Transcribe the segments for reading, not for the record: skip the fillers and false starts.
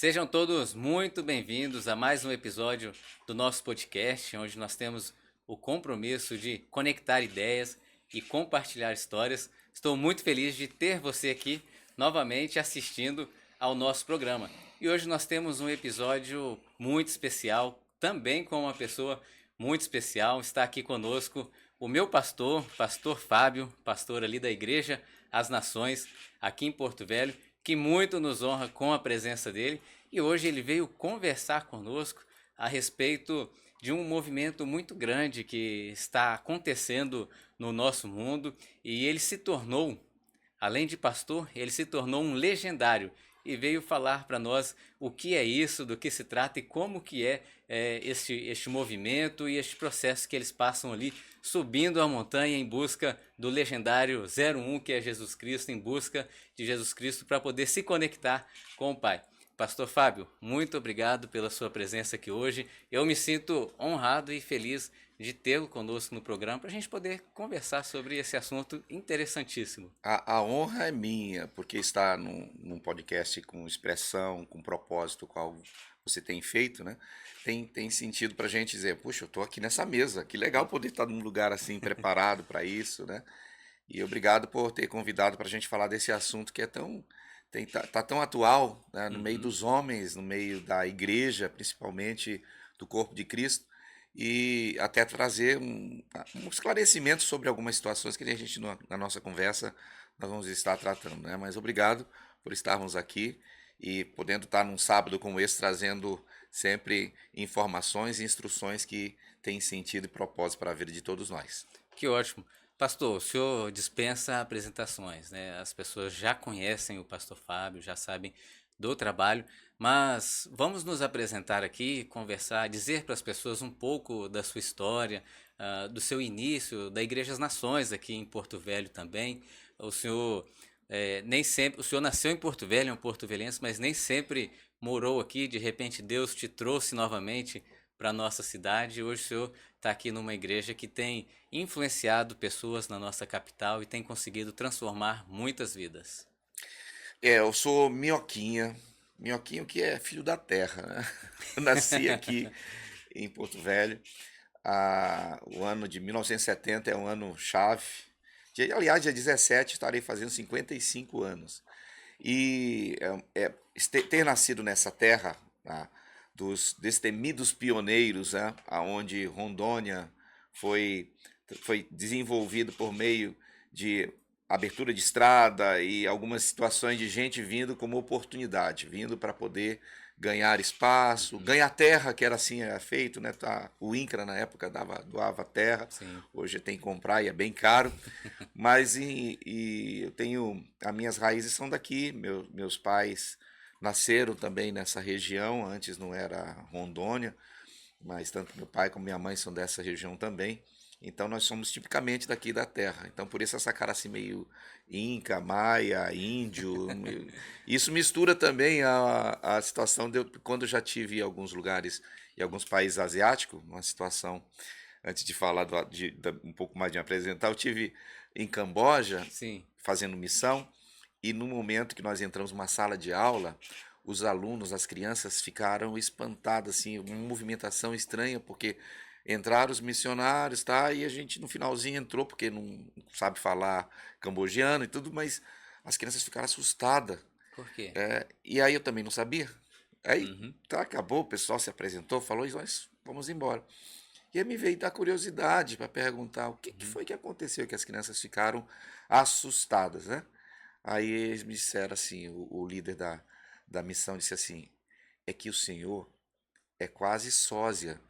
Sejam todos muito bem-vindos a mais um episódio do nosso podcast, onde nós temos o compromisso de conectar ideias e compartilhar histórias. Estou muito feliz de ter você aqui novamente assistindo ao nosso programa. E hoje nós temos um episódio muito especial, também com uma pessoa muito especial. Está aqui conosco o meu pastor, pastor Fábio, pastor ali da Igreja As Nações, aqui em Porto Velho, que muito nos honra com a presença dele. E hoje ele veio conversar conosco a respeito de um movimento muito grande que está acontecendo no nosso mundo, e ele se tornou, além de pastor, ele se tornou um legendário e veio falar para nós o que é isso, do que se trata e como que é este movimento e este processo que eles passam ali subindo a montanha em busca do legendário 01, que é Jesus Cristo, em busca de Jesus Cristo para poder se conectar com o Pai. Pastor Fábio, muito obrigado pela sua presença aqui hoje. Eu me sinto honrado e feliz de tê-lo conosco no programa para a gente poder conversar sobre esse assunto interessantíssimo. A honra é minha, porque estar num podcast com expressão, com propósito, qual você tem feito, né? Tem sentido para a gente dizer, puxa, eu estou aqui nessa mesa, que legal poder estar num lugar assim preparado para isso, né? E obrigado por ter convidado para a gente falar desse assunto que é tá tão atual, né? No meio Uhum. dos homens, no meio da igreja, principalmente do corpo de Cristo, e até trazer um esclarecimento sobre algumas situações que a gente, na nossa conversa, nós vamos estar tratando, né? Mas obrigado por estarmos aqui e podendo estar num sábado como esse, trazendo sempre informações e instruções que têm sentido e propósito para a vida de todos nós. Que ótimo. Pastor, o senhor dispensa apresentações, né? As pessoas já conhecem o pastor Fábio, já sabem do trabalho, mas vamos nos apresentar aqui, conversar, dizer para as pessoas um pouco da sua história, do seu início, da Igreja das Nações aqui em Porto Velho também. O senhor nem sempre, o senhor nasceu em Porto Velho, é um porto-velhense, mas nem sempre morou aqui. De repente Deus te trouxe novamente para a nossa cidade e hoje o senhor está aqui numa igreja que tem influenciado pessoas na nossa capital e tem conseguido transformar muitas vidas. Eu sou minhoquinha, minhoquinho que é filho da terra, né? Eu nasci aqui em Porto Velho. O ano de 1970 é um ano chave. Aliás, dia 17 estarei fazendo 55 anos. E ter nascido nessa terra, tá, dos destemidos pioneiros, né, aonde Rondônia foi, foi desenvolvido por meio de abertura de estrada e algumas situações de gente vindo como oportunidade, vindo para poder ganhar espaço, Uhum. ganhar terra, que era assim, era feito, né? Tá, o INCRA na época doava terra, Sim. hoje tem que comprar e é bem caro, mas eu tenho, as minhas raízes são daqui, meus pais nasceram também nessa região, antes não era Rondônia, mas tanto meu pai como minha mãe são dessa região também. Então nós somos tipicamente daqui da terra. Então por isso essa cara assim meio inca, maia, índio. Isso mistura também a situação de quando eu já tive em alguns lugares, em alguns países asiáticos, uma situação, antes de falar um pouco mais de me apresentar, eu tive em Camboja Sim. fazendo missão e no momento que nós entramos numa sala de aula, os alunos, as crianças ficaram espantadas, assim, uma movimentação estranha, porque entraram os missionários, tá? E a gente no finalzinho entrou, porque não sabe falar cambojano e tudo, mas as crianças ficaram assustadas. Por quê? E aí eu também não sabia. Aí Uhum. tá, acabou, o pessoal se apresentou, falou, e nós vamos embora. E aí me veio da curiosidade para perguntar o que Uhum. foi que aconteceu que as crianças ficaram assustadas, né? Aí eles me disseram assim, o líder da missão disse assim, é que o senhor é quase sósia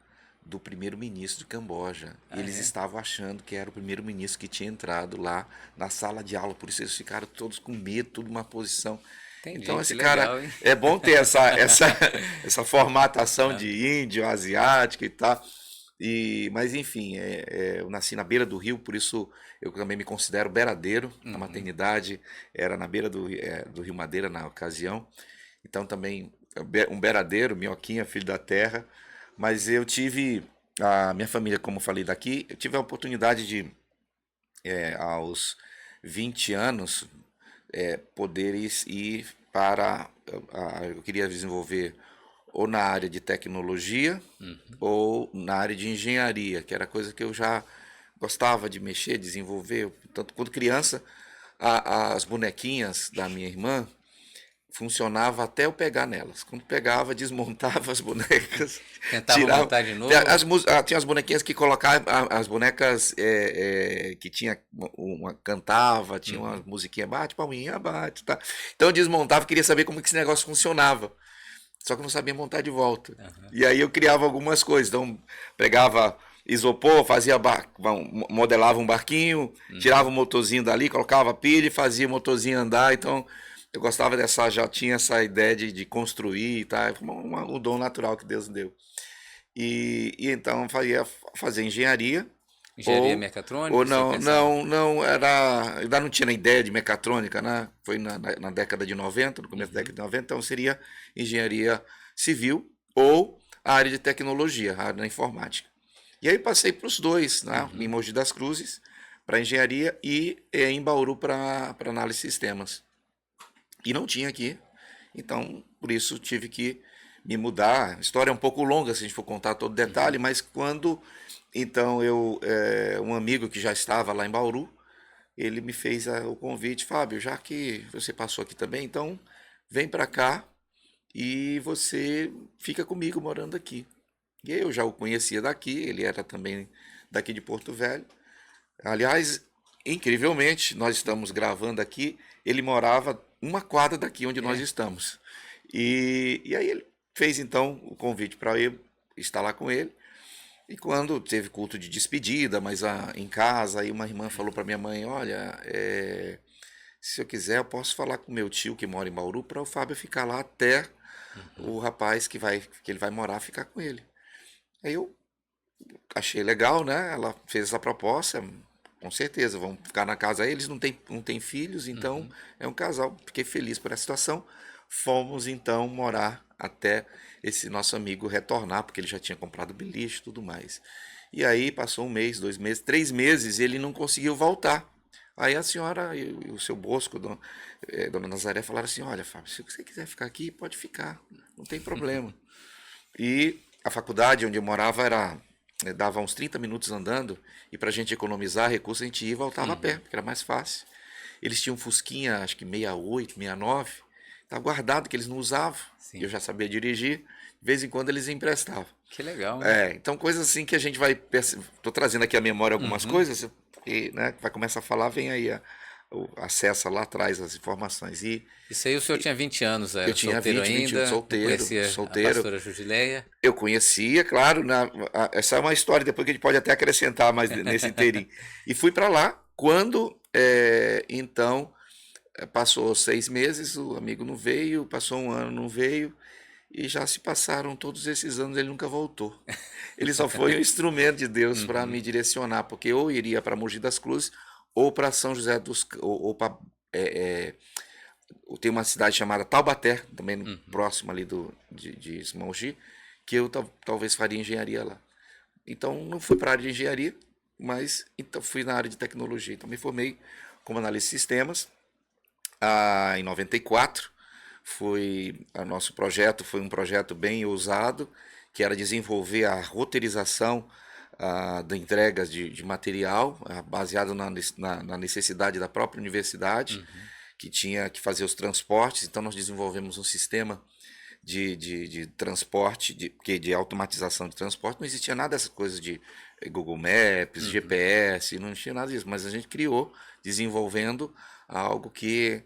do primeiro-ministro de Camboja. E Ah, eles é? estavam achando que era o primeiro-ministro que tinha entrado lá na sala de aula, por isso eles ficaram todos com medo, tudo numa posição. Então Entendi, que esse cara, legal, hein? é bom ter essa formatação Ah, de índio, asiático e tal. Mas enfim, eu nasci na beira do rio, por isso eu também me considero beiradeiro. A uhum. maternidade era na beira do Rio Madeira na ocasião. Então também um beiradeiro, minhoquinha, filho da terra. Mas eu tive, a minha família, como eu falei daqui, eu tive a oportunidade de, aos 20 anos, poder ir para eu queria desenvolver ou na área de tecnologia Uhum. ou na área de engenharia, que era coisa que eu já gostava de mexer, desenvolver. Tanto quando criança, as bonequinhas da minha irmã funcionava até eu pegar nelas. Quando pegava, desmontava as bonecas, Tentava tirava. montar de novo. Tinha as bonequinhas que colocavam, as bonecas que tinha cantava, tinha uma Uhum. musiquinha, bate, palminha, bate, tá. Então eu desmontava, queria saber como que esse negócio funcionava. Só que eu não sabia montar de volta. Aham. E aí eu criava algumas coisas. Então, pegava isopor, modelava um barquinho, tirava Uhum. o motorzinho dali, colocava pilha e fazia o motorzinho andar. Então, eu gostava já tinha essa ideia de construir, tá? O dom natural que Deus deu. E então fazer engenharia Engenharia ou mecatrônica, você não, pensava? ainda não tinha ideia de mecatrônica, né? Foi na década de 90, no começo da Uhum. década de 90, então seria engenharia civil ou a área de tecnologia, a área da informática. E aí passei para os dois, né? Em Uhum. Mogi das Cruzes para engenharia e em Bauru para análise de sistemas. E não tinha aqui, então por isso tive que me mudar. A história é um pouco longa se a gente for contar todo detalhe, Uhum. mas quando então um amigo que já estava lá em Bauru, ele me fez o convite, Fábio, já que você passou aqui também, então vem para cá e você fica comigo morando aqui. E eu já o conhecia daqui, ele era também daqui de Porto Velho. Aliás, incrivelmente, nós estamos gravando aqui, ele morava uma quadra daqui onde nós É. estamos. E aí ele fez então o convite para eu estar lá com ele. E quando teve culto de despedida, mas em casa, aí uma irmã falou para minha mãe: Olha, se eu quiser, eu posso falar com meu tio que mora em Bauru para o Fábio ficar lá até Uhum. o rapaz que ele vai morar ficar com ele. Aí eu achei legal, né? Ela fez essa proposta, com certeza, vão ficar na casa. Aí eles não têm filhos, então Uhum. é um casal. Fiquei feliz por essa situação. Fomos então morar até esse nosso amigo retornar, porque ele já tinha comprado bilhete e tudo mais. E aí passou um mês, 2 meses, 3 meses, e ele não conseguiu voltar. Aí a senhora e o seu Bosco, dona Nazaré, falaram assim: Olha, Fábio, se você quiser ficar aqui, pode ficar, não tem problema. E a faculdade onde eu morava dava uns 30 minutos andando, e para a gente economizar recursos, a gente ia e voltava a pé, Uhum. porque era mais fácil. Eles tinham um Fusquinha, acho que 68, 69, estava guardado que eles não usavam. E eu Sim. já sabia dirigir, de vez em quando eles emprestavam. Que legal, hein? Então coisas assim que a gente vai. Estou trazendo aqui à memória algumas Uhum. coisas, e, né, vai começar a falar, vem aí, acessa lá atrás as informações. Isso aí o senhor E tinha 20 anos, eu era tinha solteiro 20, ainda, não solteiro, conhecia a solteiro. pastora Judileia. Eu conhecia, claro, essa é uma história depois que a gente pode até acrescentar mais nesse inteirinho. E fui para lá quando, então, passou 6 meses, o amigo não veio, passou um ano, não veio, e já se passaram todos esses anos, ele nunca voltou. Ele só foi um instrumento de Deus para me Uhum. direcionar, porque eu iria para Mogi das Cruzes ou para São José ou para tem uma cidade chamada Taubaté, também Uhum. próximo ali de Mogi, que eu talvez faria engenharia lá. Então não fui para a área de engenharia, mas então fui na área de tecnologia. Então me formei como analista de sistemas em 94. Nosso projeto foi um projeto bem ousado, que era desenvolver a roteirização de entregas de material, baseado na necessidade da própria universidade, Uhum. que tinha que fazer os transportes. Então nós desenvolvemos um sistema de transporte, de automatização de transporte. Não existia nada dessas coisas de Google Maps, Uhum. GPS, não tinha nada disso, mas a gente criou, desenvolvendo algo que,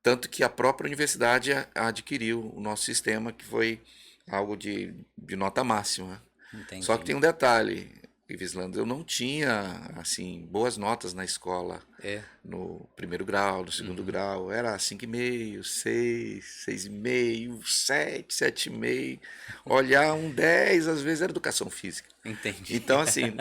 tanto que a própria universidade adquiriu o nosso sistema, que foi algo de nota máxima. Só que Entendi. tem um detalhe, Ivislando, eu não tinha assim boas notas na escola É. no primeiro grau, no segundo Uhum. grau, era 5,5, 6, 6,5, 7, 7,5. Olhar um 10 às vezes era educação física. Entendi. Então, assim,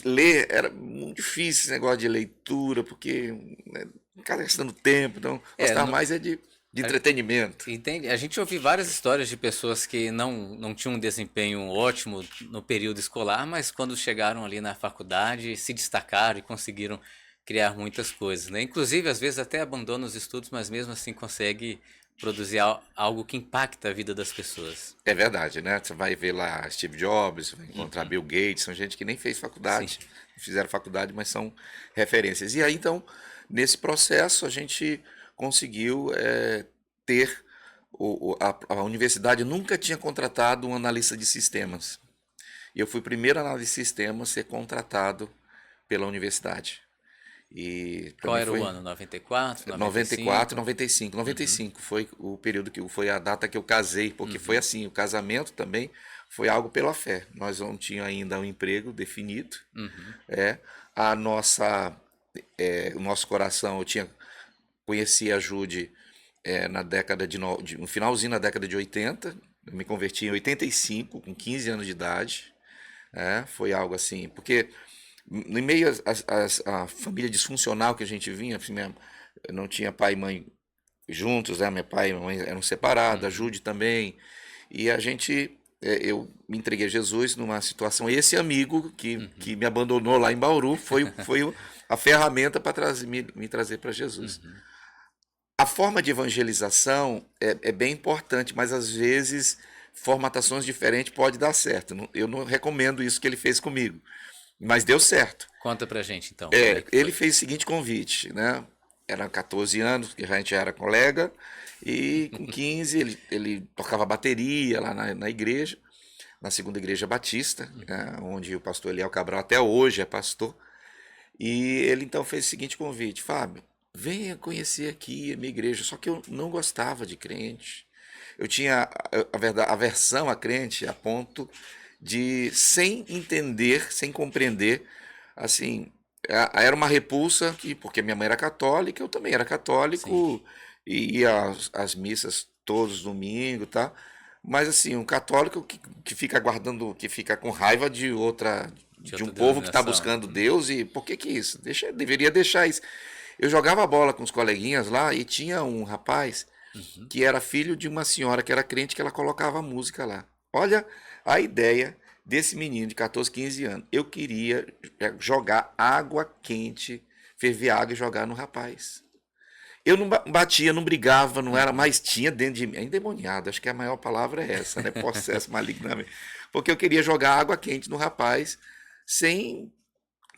ler era muito difícil esse negócio de leitura, porque né, o cara gastando tempo, então É, gostava mais de a, entretenimento. entende? A gente ouviu várias histórias de pessoas que não tinham um desempenho ótimo no período escolar, mas quando chegaram ali na faculdade se destacaram e conseguiram criar muitas coisas, né? Inclusive, às vezes até abandonam os estudos, mas mesmo assim consegue produzir algo que impacta a vida das pessoas. É verdade, né? Você vai ver lá Steve Jobs, vai encontrar Uhum. Bill Gates, são gente que nem fez Sim. faculdade, não fizeram faculdade, mas são referências. E aí, então, nesse processo, a gente conseguiu ter. A universidade nunca tinha contratado um analista de sistemas. E eu fui o primeiro analista de sistemas a ser contratado pela universidade. E para Qual mim era o foi ano? 94, 94, 95? 95. Uhum. 95 foi o período que foi a data que eu casei, porque foi Uhum. assim, o casamento também foi algo pela fé. Nós não tínhamos ainda um emprego definido, Uhum. é a nossa o nosso coração, eu tinha conheci a Jude na década no finalzinho da década de 80, eu me converti em 85, com 15 anos de idade, foi algo assim, porque no meio a família disfuncional que a gente vinha, assim, não tinha pai e mãe juntos, né? Meu pai e minha mãe eram separados, a Uhum. Jude também. E a gente, eu me entreguei a Jesus numa situação. Esse amigo que Uhum. me abandonou lá em Bauru foi a ferramenta para me trazer para Jesus. Uhum. A forma de evangelização é bem importante, mas às vezes formatações diferentes pode dar certo. Eu não recomendo isso que ele fez comigo, mas deu certo. Conta pra gente então, como é que Ele foi? fez o seguinte convite, né? Era 14 anos, que a gente já era colega, e com 15 ele tocava bateria lá na igreja, na segunda igreja batista, Uhum. né, onde o pastor Eliel Cabral até hoje é pastor. E ele então fez o seguinte convite: Fábio, venha conhecer aqui a minha igreja. Só que eu não gostava de crente. Eu tinha aversão a crente a ponto de, sem entender, sem compreender, assim, era uma repulsa, porque minha mãe era católica, eu também era Sim, católico, e ia às missas todos os domingos, tá? Mas assim, um católico que fica guardando, que fica com raiva de de um outra povo que está denominação. buscando Uhum. Deus, e por que isso? Deveria deixar isso. Eu jogava bola com os coleguinhas lá e tinha um rapaz Uhum. que era filho de uma senhora que era crente, que ela colocava música lá. Olha a ideia desse menino de 14, 15 anos. Eu queria jogar água quente, ferver água e jogar no rapaz. Eu não batia, não brigava, não era, Uhum. mas tinha dentro de mim, é endemoniado, acho que a maior palavra é essa, né? Processo malignamente. Porque eu queria jogar água quente no rapaz sem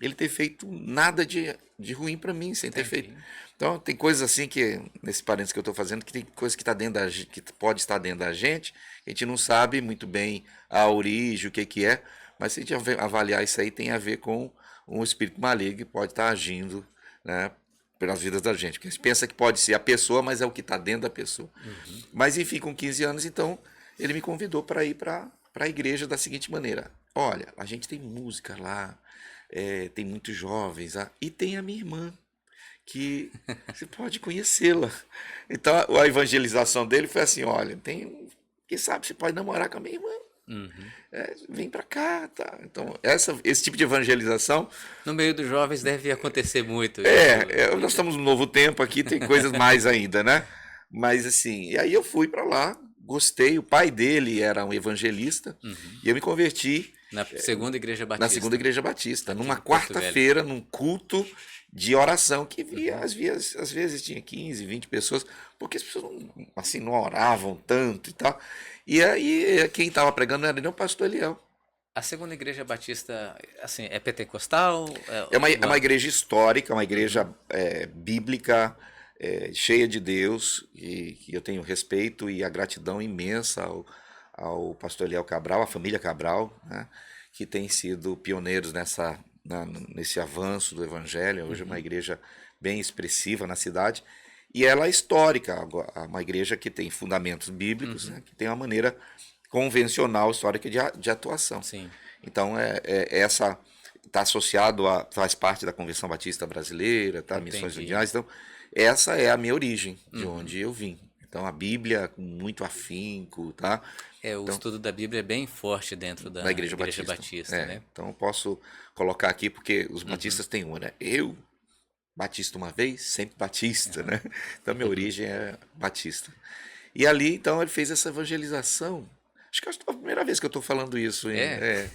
ele ter feito nada de ruim para mim, sem ter feito. Entendi. Então, tem coisas assim que, nesse parênteses que eu estou fazendo, que tem coisa que está dentro que pode estar dentro da gente, a gente não sabe muito bem a origem, o que que é, mas se a gente avaliar isso aí, tem a ver com um espírito maligno que pode estar agindo, né, pelas vidas da gente. Porque a gente pensa que pode ser a pessoa, mas é o que está dentro da pessoa. Uhum. Mas enfim, com 15 anos, então, ele me convidou para ir para a igreja da seguinte maneira: olha, a gente tem música lá, tem muitos jovens, e tem a minha irmã, que você pode conhecê-la. Então a evangelização dele foi assim: olha, quem sabe você pode namorar com a minha irmã. Uhum. Vem para cá, tá? Então esse tipo de evangelização No meio dos jovens deve acontecer muito isso. nós estamos num novo tempo aqui, tem coisas mais ainda, né? Mas assim, e aí eu fui para lá, gostei. O pai dele era um evangelista Uhum. e eu me converti Na segunda igreja na segunda batista, igreja batista, aqui numa em Porto Velho. quarta-feira, num culto de oração que Uhum. às vezes tinha 15, 20 pessoas, porque as pessoas não, assim, não oravam tanto e tal. E aí quem estava pregando não era nem o pastor Eliel. A segunda igreja batista, assim, é pentecostal? É uma igreja histórica, uma Uhum. igreja bíblica, cheia de Deus, e que eu tenho respeito e a gratidão imensa ao pastor Eliel Cabral, à família Cabral, né, que tem sido pioneiros nesse avanço do evangelho. Hoje é uma Uhum. igreja bem expressiva na cidade, e ela é histórica, uma igreja que tem fundamentos bíblicos, Uhum. né, que tem uma maneira convencional, histórica de atuação. Sim, Então, essa está associado faz parte da Convenção Batista Brasileira, tá? Missões entendi. Mundiais. Então, essa é a minha origem, de Uhum. onde eu vim. Então, a Bíblia com muito afinco, tá? O Então, estudo da Bíblia é bem forte dentro na da Igreja igreja Batista. batista, né? Então eu posso colocar aqui, porque os Uhum. batistas têm uma, né? Eu, batista uma vez, sempre batista, Aham. né? Então, minha origem é batista. E ali, então, ele fez essa evangelização. Acho que é a primeira vez que eu estou falando isso, hein? É,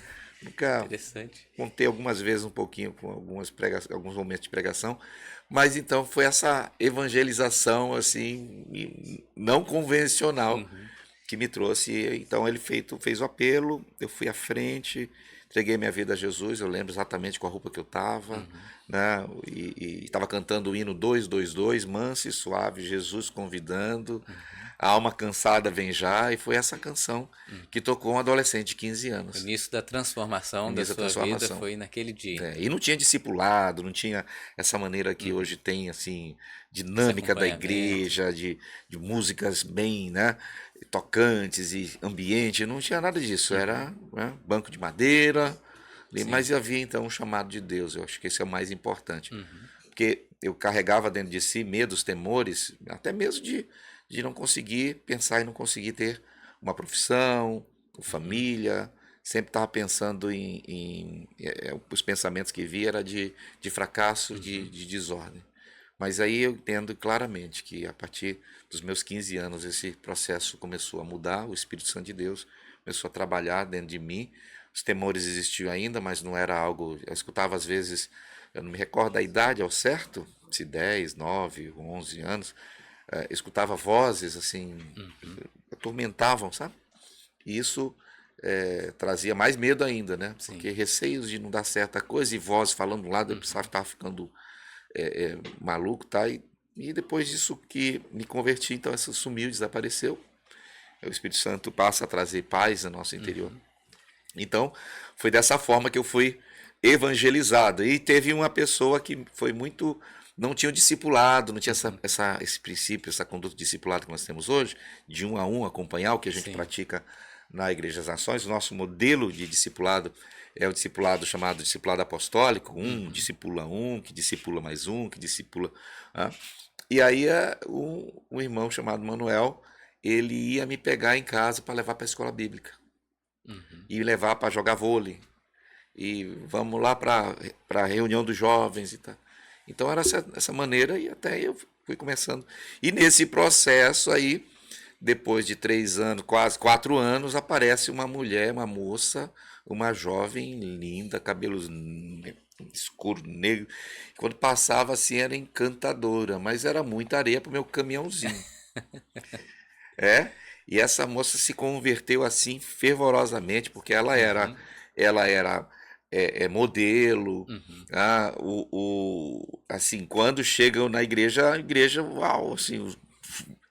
Nunca Interessante. contei algumas vezes um pouquinho com alguns momentos de pregação, mas então foi essa evangelização assim não convencional Uhum. que me trouxe. Então ele fez o apelo, eu fui à frente, entreguei minha vida a Jesus. Eu lembro exatamente com a roupa que eu estava, Uhum. né? E estava cantando o hino 222, manso e suave, Jesus convidando. Uhum. A alma cansada vem já, e foi essa canção Uhum. que tocou um adolescente de 15 O anos. início da transformação da Início da sua vida transformação. foi naquele dia, E então. não tinha discipulado, não tinha essa maneira que Uhum. hoje tem, assim, Esse dinâmica da acompanhamento. igreja, de músicas bem, né, tocantes e ambiente, não tinha nada disso, Uhum. era, né, banco de madeira, Sim. mas havia então um chamado de Deus. Eu acho que esse é o mais importante, Uhum. porque eu carregava dentro de si medos, temores, até mesmo de não conseguir pensar e não conseguir ter uma profissão, Uhum. família. Sempre estava pensando os pensamentos que via era de fracasso, Uhum. de desordem. Mas aí eu entendo claramente que a partir dos meus 15 anos esse processo começou a mudar, o Espírito Santo de Deus começou a trabalhar dentro de mim. Os temores existiam ainda, mas não era algo. Eu escutava às vezes, eu não me recordo da idade ao certo, se 10, 9, 11 anos, escutava vozes assim, Uhum. atormentavam, sabe? E isso trazia mais medo ainda, né? Sim. Porque receios de não dar certa coisa e voz falando lá, eu precisava Uhum. estar ficando maluco, tá? E depois disso que me converti, então essa sumiu, desapareceu. O Espírito Santo passa a trazer paz no nosso interior. Uhum. Então, foi dessa forma que eu fui evangelizado. E teve uma pessoa que foi muito. Não tinha o discipulado, não tinha Uhum. esse princípio, essa conduta de discipulado que nós temos hoje, de um a um acompanhar o que a gente Sim. pratica na Igreja das Nações. O nosso modelo de discipulado é o discipulado chamado discipulado apostólico: Uhum. discipula um, que discipula mais um, que discipula. Né? E aí um irmão chamado Manuel, ele ia me pegar em casa para levar para a escola bíblica Uhum. e levar para jogar vôlei. E vamos lá para a reunião dos jovens e tal. Então era essa maneira, e até eu fui começando. E nesse processo aí, depois de 3 anos, quase 4 anos, aparece uma mulher, uma moça, uma jovem linda, cabelos escuro, negro. Quando passava assim era encantadora, mas era muita areia para o meu caminhãozinho. É, e essa moça se converteu assim fervorosamente, porque Uhum. ela era modelo. Uhum. Assim, quando chegam na igreja, a igreja, uau, assim,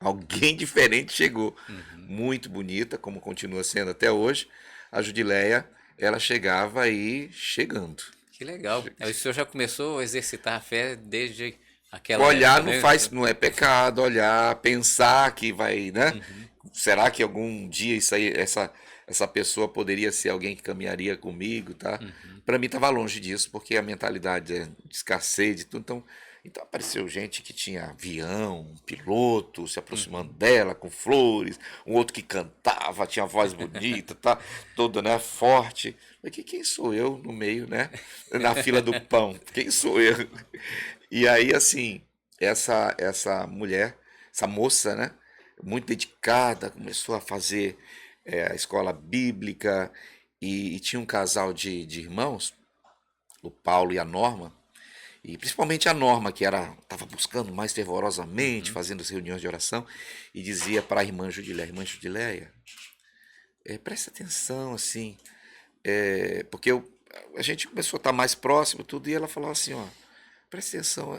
alguém diferente chegou. Uhum. Muito bonita, como continua sendo até hoje. A Judileia, ela chegava aí chegando. Que legal. Aí o senhor já começou a exercitar a fé desde aquela Olhar época, não né? faz, não é pecado, olhar, pensar que vai, né? Uhum. Será que algum dia isso aí, essa pessoa poderia ser alguém que caminharia comigo, tá? Uhum. Para mim estava longe disso, porque a mentalidade é de escassez de tudo. Então apareceu gente que tinha avião, um piloto se aproximando Uhum. dela com flores, um outro que cantava, tinha voz bonita, tá? Toda, né, forte. Mas quem sou eu no meio, né? Na fila do pão? Quem sou eu? E aí, assim, essa mulher, essa moça, né, muito dedicada, começou a fazer a escola bíblica, e tinha um casal de irmãos, o Paulo e a Norma, e principalmente a Norma, que estava buscando mais fervorosamente, Uhum. fazendo as reuniões de oração, e dizia para a irmã Judileia, presta atenção, assim, porque a gente começou a estar mais próximo, tudo, e ela falou assim, ó, presta atenção,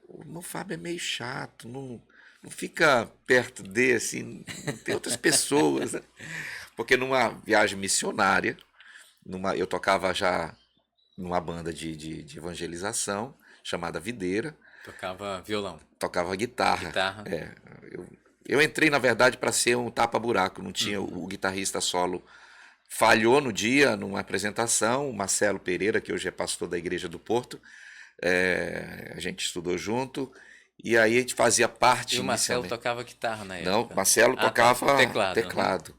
o irmão Fábio é meio chato, não fica perto dele, assim, não tem outras pessoas, né? Porque numa viagem missionária, eu tocava já numa banda de evangelização, chamada Videira, Tocava violão, tocava guitarra. guitarra. É, eu, eu entrei, na verdade, para ser um tapa-buraco, não tinha Uhum. o guitarrista solo. Falhou no dia, numa apresentação, o Marcelo Pereira, que hoje é pastor da Igreja do Porto, a gente estudou junto, e aí a gente fazia E parte o Marcelo inicialmente. tocava guitarra na Não, época. Marcelo Ah, tá. tocava Teclado. Uhum. teclado.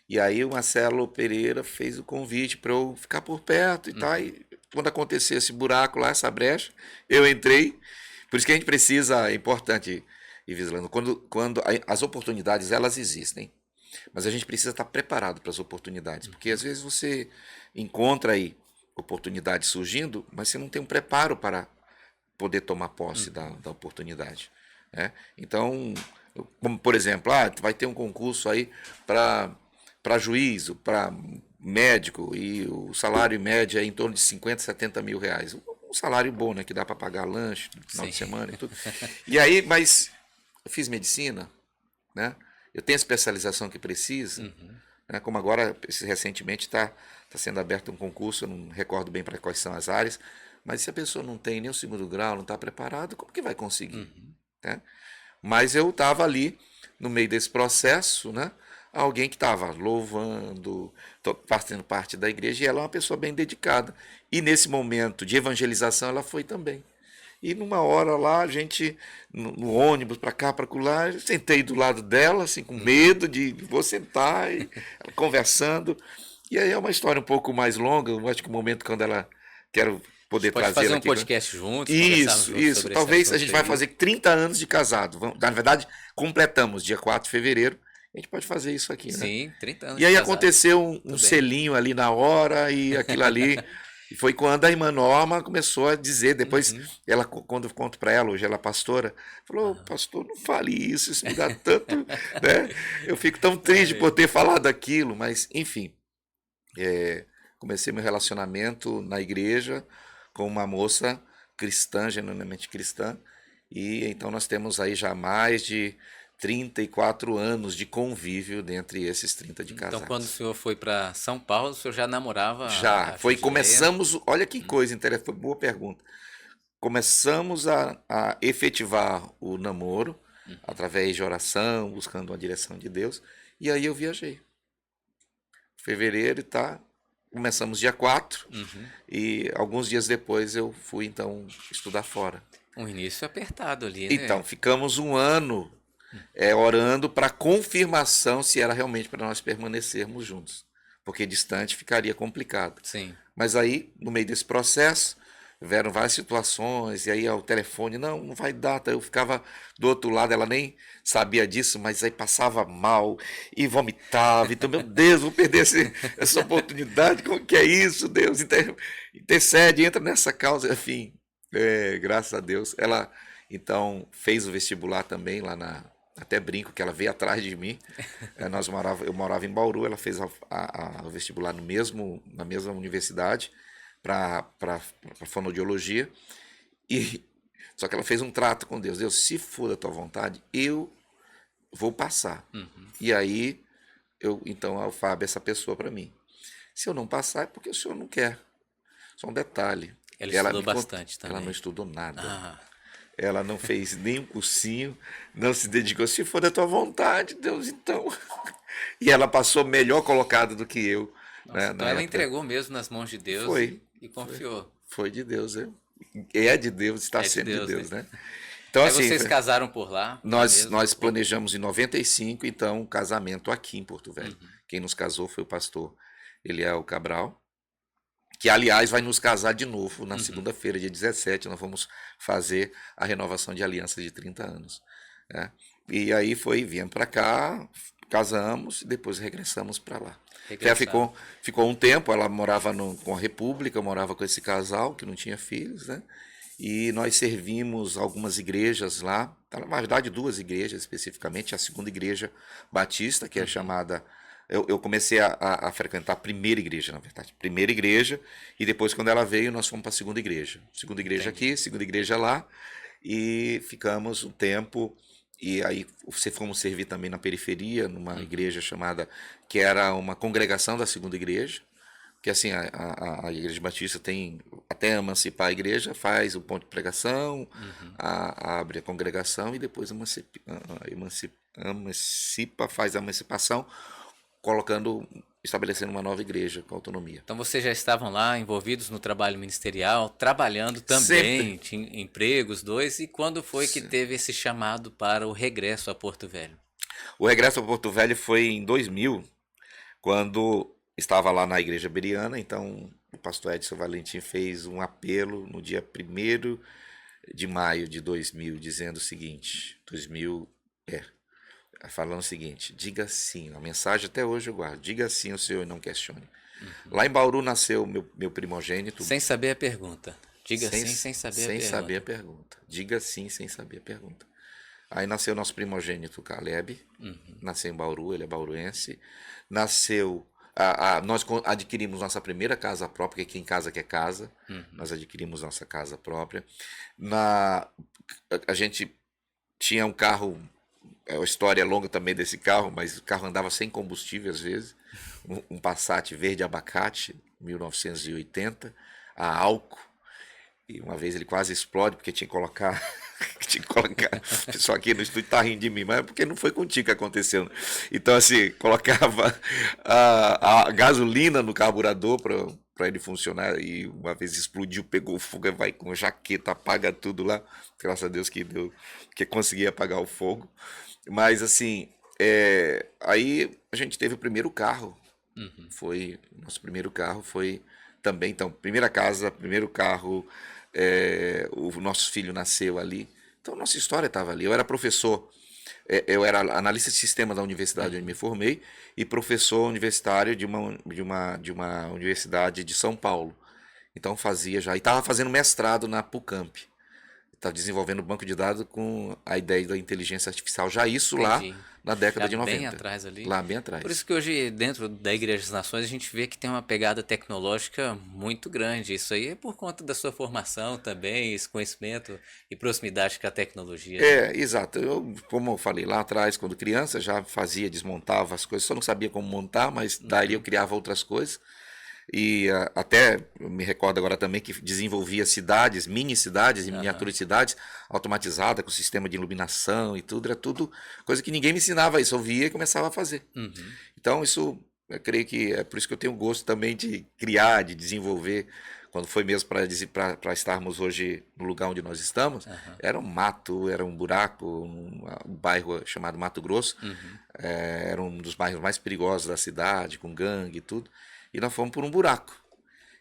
E aí o Marcelo Pereira fez o convite para eu ficar por perto e tal. Uhum. E quando acontecer esse buraco lá, essa brecha, eu entrei. Por isso que a gente precisa, é importante, Ivislando, quando as oportunidades elas existem, mas a gente precisa estar preparado para as oportunidades, porque às Uhum. vezes você encontra aí oportunidade surgindo, mas você não tem um preparo para poder tomar posse da oportunidade, né? Então, como por exemplo, vai ter um concurso aí para juízo, para médico, e o salário médio é em torno de 50, 70 mil reais. Um salário bom, né? Que dá para pagar lanche no final Sim. de semana e tudo. E aí, mas eu fiz medicina, né? Eu tenho a especialização que precisa, né? Como agora, recentemente, está sendo aberto um concurso, eu não recordo bem para quais são as áreas, mas se a pessoa não tem nem o segundo grau, não está preparado, como que vai conseguir? Né? Mas eu estava ali, no meio desse processo, né? Alguém que estava louvando, fazendo parte da igreja, e ela é uma pessoa bem dedicada. E nesse momento de evangelização, ela foi também. E numa hora lá, a gente, no ônibus, para cá, para lá, eu sentei do lado dela, assim, com medo de vou sentar, e ela conversando. E aí é uma história um pouco mais longa, eu acho que o momento quando ela quero A gente poder pode fazer trazê-la um aqui. podcast juntos, conversarmos Isso, juntos isso. sobre esse Talvez a assunto gente vai aí. fazer 30 anos de casado. Na verdade, completamos dia 4 de fevereiro. A gente pode fazer isso aqui, né? Sim, 30 anos E de aí casado. aconteceu um Tudo bem. selinho ali na hora e aquilo ali. E foi quando a irmã Norma começou a dizer, depois ela, quando eu conto para ela, hoje ela é pastora, falou, pastor, não fale isso me dá tanto, né? Eu fico tão triste por ter falado aquilo, mas enfim, comecei meu relacionamento na igreja com uma moça cristã, genuinamente cristã, e então nós temos aí já mais de 34 anos de convívio dentre esses 30 de Então, quando o casados. senhor foi para São Paulo, o senhor já namorava Já, a foi, Judileia? começamos, olha que coisa interessante, foi boa pergunta. Começamos a efetivar o namoro através de oração, buscando uma direção de Deus, e aí eu viajei. Fevereiro, tá? Começamos dia 4 e alguns dias depois eu fui então estudar fora. Um início apertado ali, Então, né? ficamos um ano orando para confirmação se era realmente para nós permanecermos juntos, porque distante ficaria complicado. Sim. Mas aí, no meio desse processo, tiveram várias situações, e aí ao telefone, não vai dar, tá? Eu ficava do outro lado, ela nem sabia disso, mas aí passava mal e vomitava, então, meu Deus, vou perder essa oportunidade, como que é isso, Deus? Intercede, entra nessa causa, enfim, graças a Deus. Ela, então, fez o vestibular também lá até brinco que ela veio atrás de mim. Eu morava em Bauru, ela fez o vestibular na mesma universidade para fonoaudiologia. E só que ela fez um trato com Deus. Deus, se for da tua vontade, eu vou passar. E aí, então, o Fábio é essa pessoa para mim. Se eu não passar, é porque o senhor não quer. Só um detalhe. Ela Ela estudou me conta, bastante ela não também. estudou nada. Ah, Ela não fez nem um cursinho, não se dedicou. Se for da tua vontade, Deus, então. E ela passou melhor colocada do que eu, nossa, né, então na ela época. entregou mesmo nas mãos de Deus Foi, e foi, confiou. foi de Deus, né? É de Deus, está É de sendo de Deus, né? Deus, né? Então, Aí assim, vocês casaram por lá nós, mesmo? nós planejamos em 95, então, um casamento aqui em Porto Velho. Quem nos casou foi o pastor Eliel Cabral, que, aliás, vai nos casar de novo na segunda-feira, dia 17. Nós vamos fazer a renovação de aliança de 30 anos. Né? E aí viemos para cá, casamos e depois regressamos para lá. Ela Regressaram. ficou um tempo, ela morava com a República, eu morava com esse casal que não tinha filhos, né? E nós servimos algumas igrejas lá, na verdade 2 igrejas especificamente, a segunda igreja batista, que é chamada. Eu comecei a frequentar a primeira igreja, na verdade. Primeira igreja, e depois, quando ela veio, nós fomos para a segunda igreja. Segunda igreja Entendi. aqui, segunda igreja lá, e ficamos um tempo. E aí fomos servir também na periferia, numa igreja chamada, que era uma congregação da segunda igreja, que assim, a Igreja Batista tem, até emancipar a igreja, faz o ponto de pregação, abre a congregação e depois faz a emancipação, estabelecendo uma nova igreja com autonomia. Então vocês já estavam lá envolvidos no trabalho ministerial, trabalhando Sempre. também, tinha empregos, dois, e quando foi que teve esse chamado para o regresso a Porto Velho? O regresso a Porto Velho foi em 2000, quando estava lá na Igreja Beriana, então o pastor Edson Valentim fez um apelo no dia 1º de maio de 2000, dizendo o seguinte, falando o seguinte, diga sim, a mensagem até hoje eu guardo, diga sim ao Senhor e não questione. Lá em Bauru nasceu meu primogênito. Sem saber a pergunta. Diga sim sem saber a pergunta. Sem saber a pergunta. Diga sim sem saber a pergunta. Aí nasceu nosso primogênito Caleb, nasceu em Bauru, ele é bauruense. Nasceu, nós adquirimos nossa primeira casa própria, que quem casa quer casa. Nós adquirimos nossa casa própria. A gente tinha um carro, a história é longa também desse carro, mas o carro andava sem combustível às vezes. Um Passat verde abacate, 1980, a álcool. E uma vez ele quase explode porque tinha que colocar. O pessoal aqui no estúdio tá rindo de mim, mas é porque não foi contigo que aconteceu. Então, assim, colocava a gasolina no carburador para ele funcionar. E uma vez explodiu, pegou fogo, vai com jaqueta, apaga tudo lá. Graças a Deus que consegui apagar o fogo. Mas, assim, aí a gente teve o primeiro carro. Nosso primeiro carro foi também, então, primeira casa, primeiro carro. O nosso filho nasceu ali, então nossa história estava ali. Eu era professor, eu era analista de sistema da universidade onde me formei e professor universitário de uma universidade de São Paulo. Então fazia já, e estava fazendo mestrado na PUCamp, estava desenvolvendo banco de dados com a ideia da inteligência artificial, já isso Entendi. lá na década de 90. Bem atrás ali. Lá bem atrás. Por isso que hoje, dentro da Igreja das Nações, a gente vê que tem uma pegada tecnológica muito grande. Isso aí é por conta da sua formação também, esse conhecimento e proximidade com a tecnologia. Exato. Como eu falei lá atrás, quando criança, já fazia, desmontava as coisas, só não sabia como montar, mas daí eu criava outras coisas. E até me recordo agora também que desenvolvia cidades, mini cidades e miniaturas de cidades automatizadas, com sistema de iluminação e tudo. Era tudo coisa que ninguém me ensinava isso, eu via e começava a fazer. Então isso, eu creio que é por isso que eu tenho gosto também de criar, de desenvolver. Quando foi mesmo para estarmos hoje no lugar onde nós estamos, era um mato, era um buraco, um bairro chamado Mato Grosso. Era um dos bairros mais perigosos da cidade, com gangue e tudo. E nós fomos por um buraco.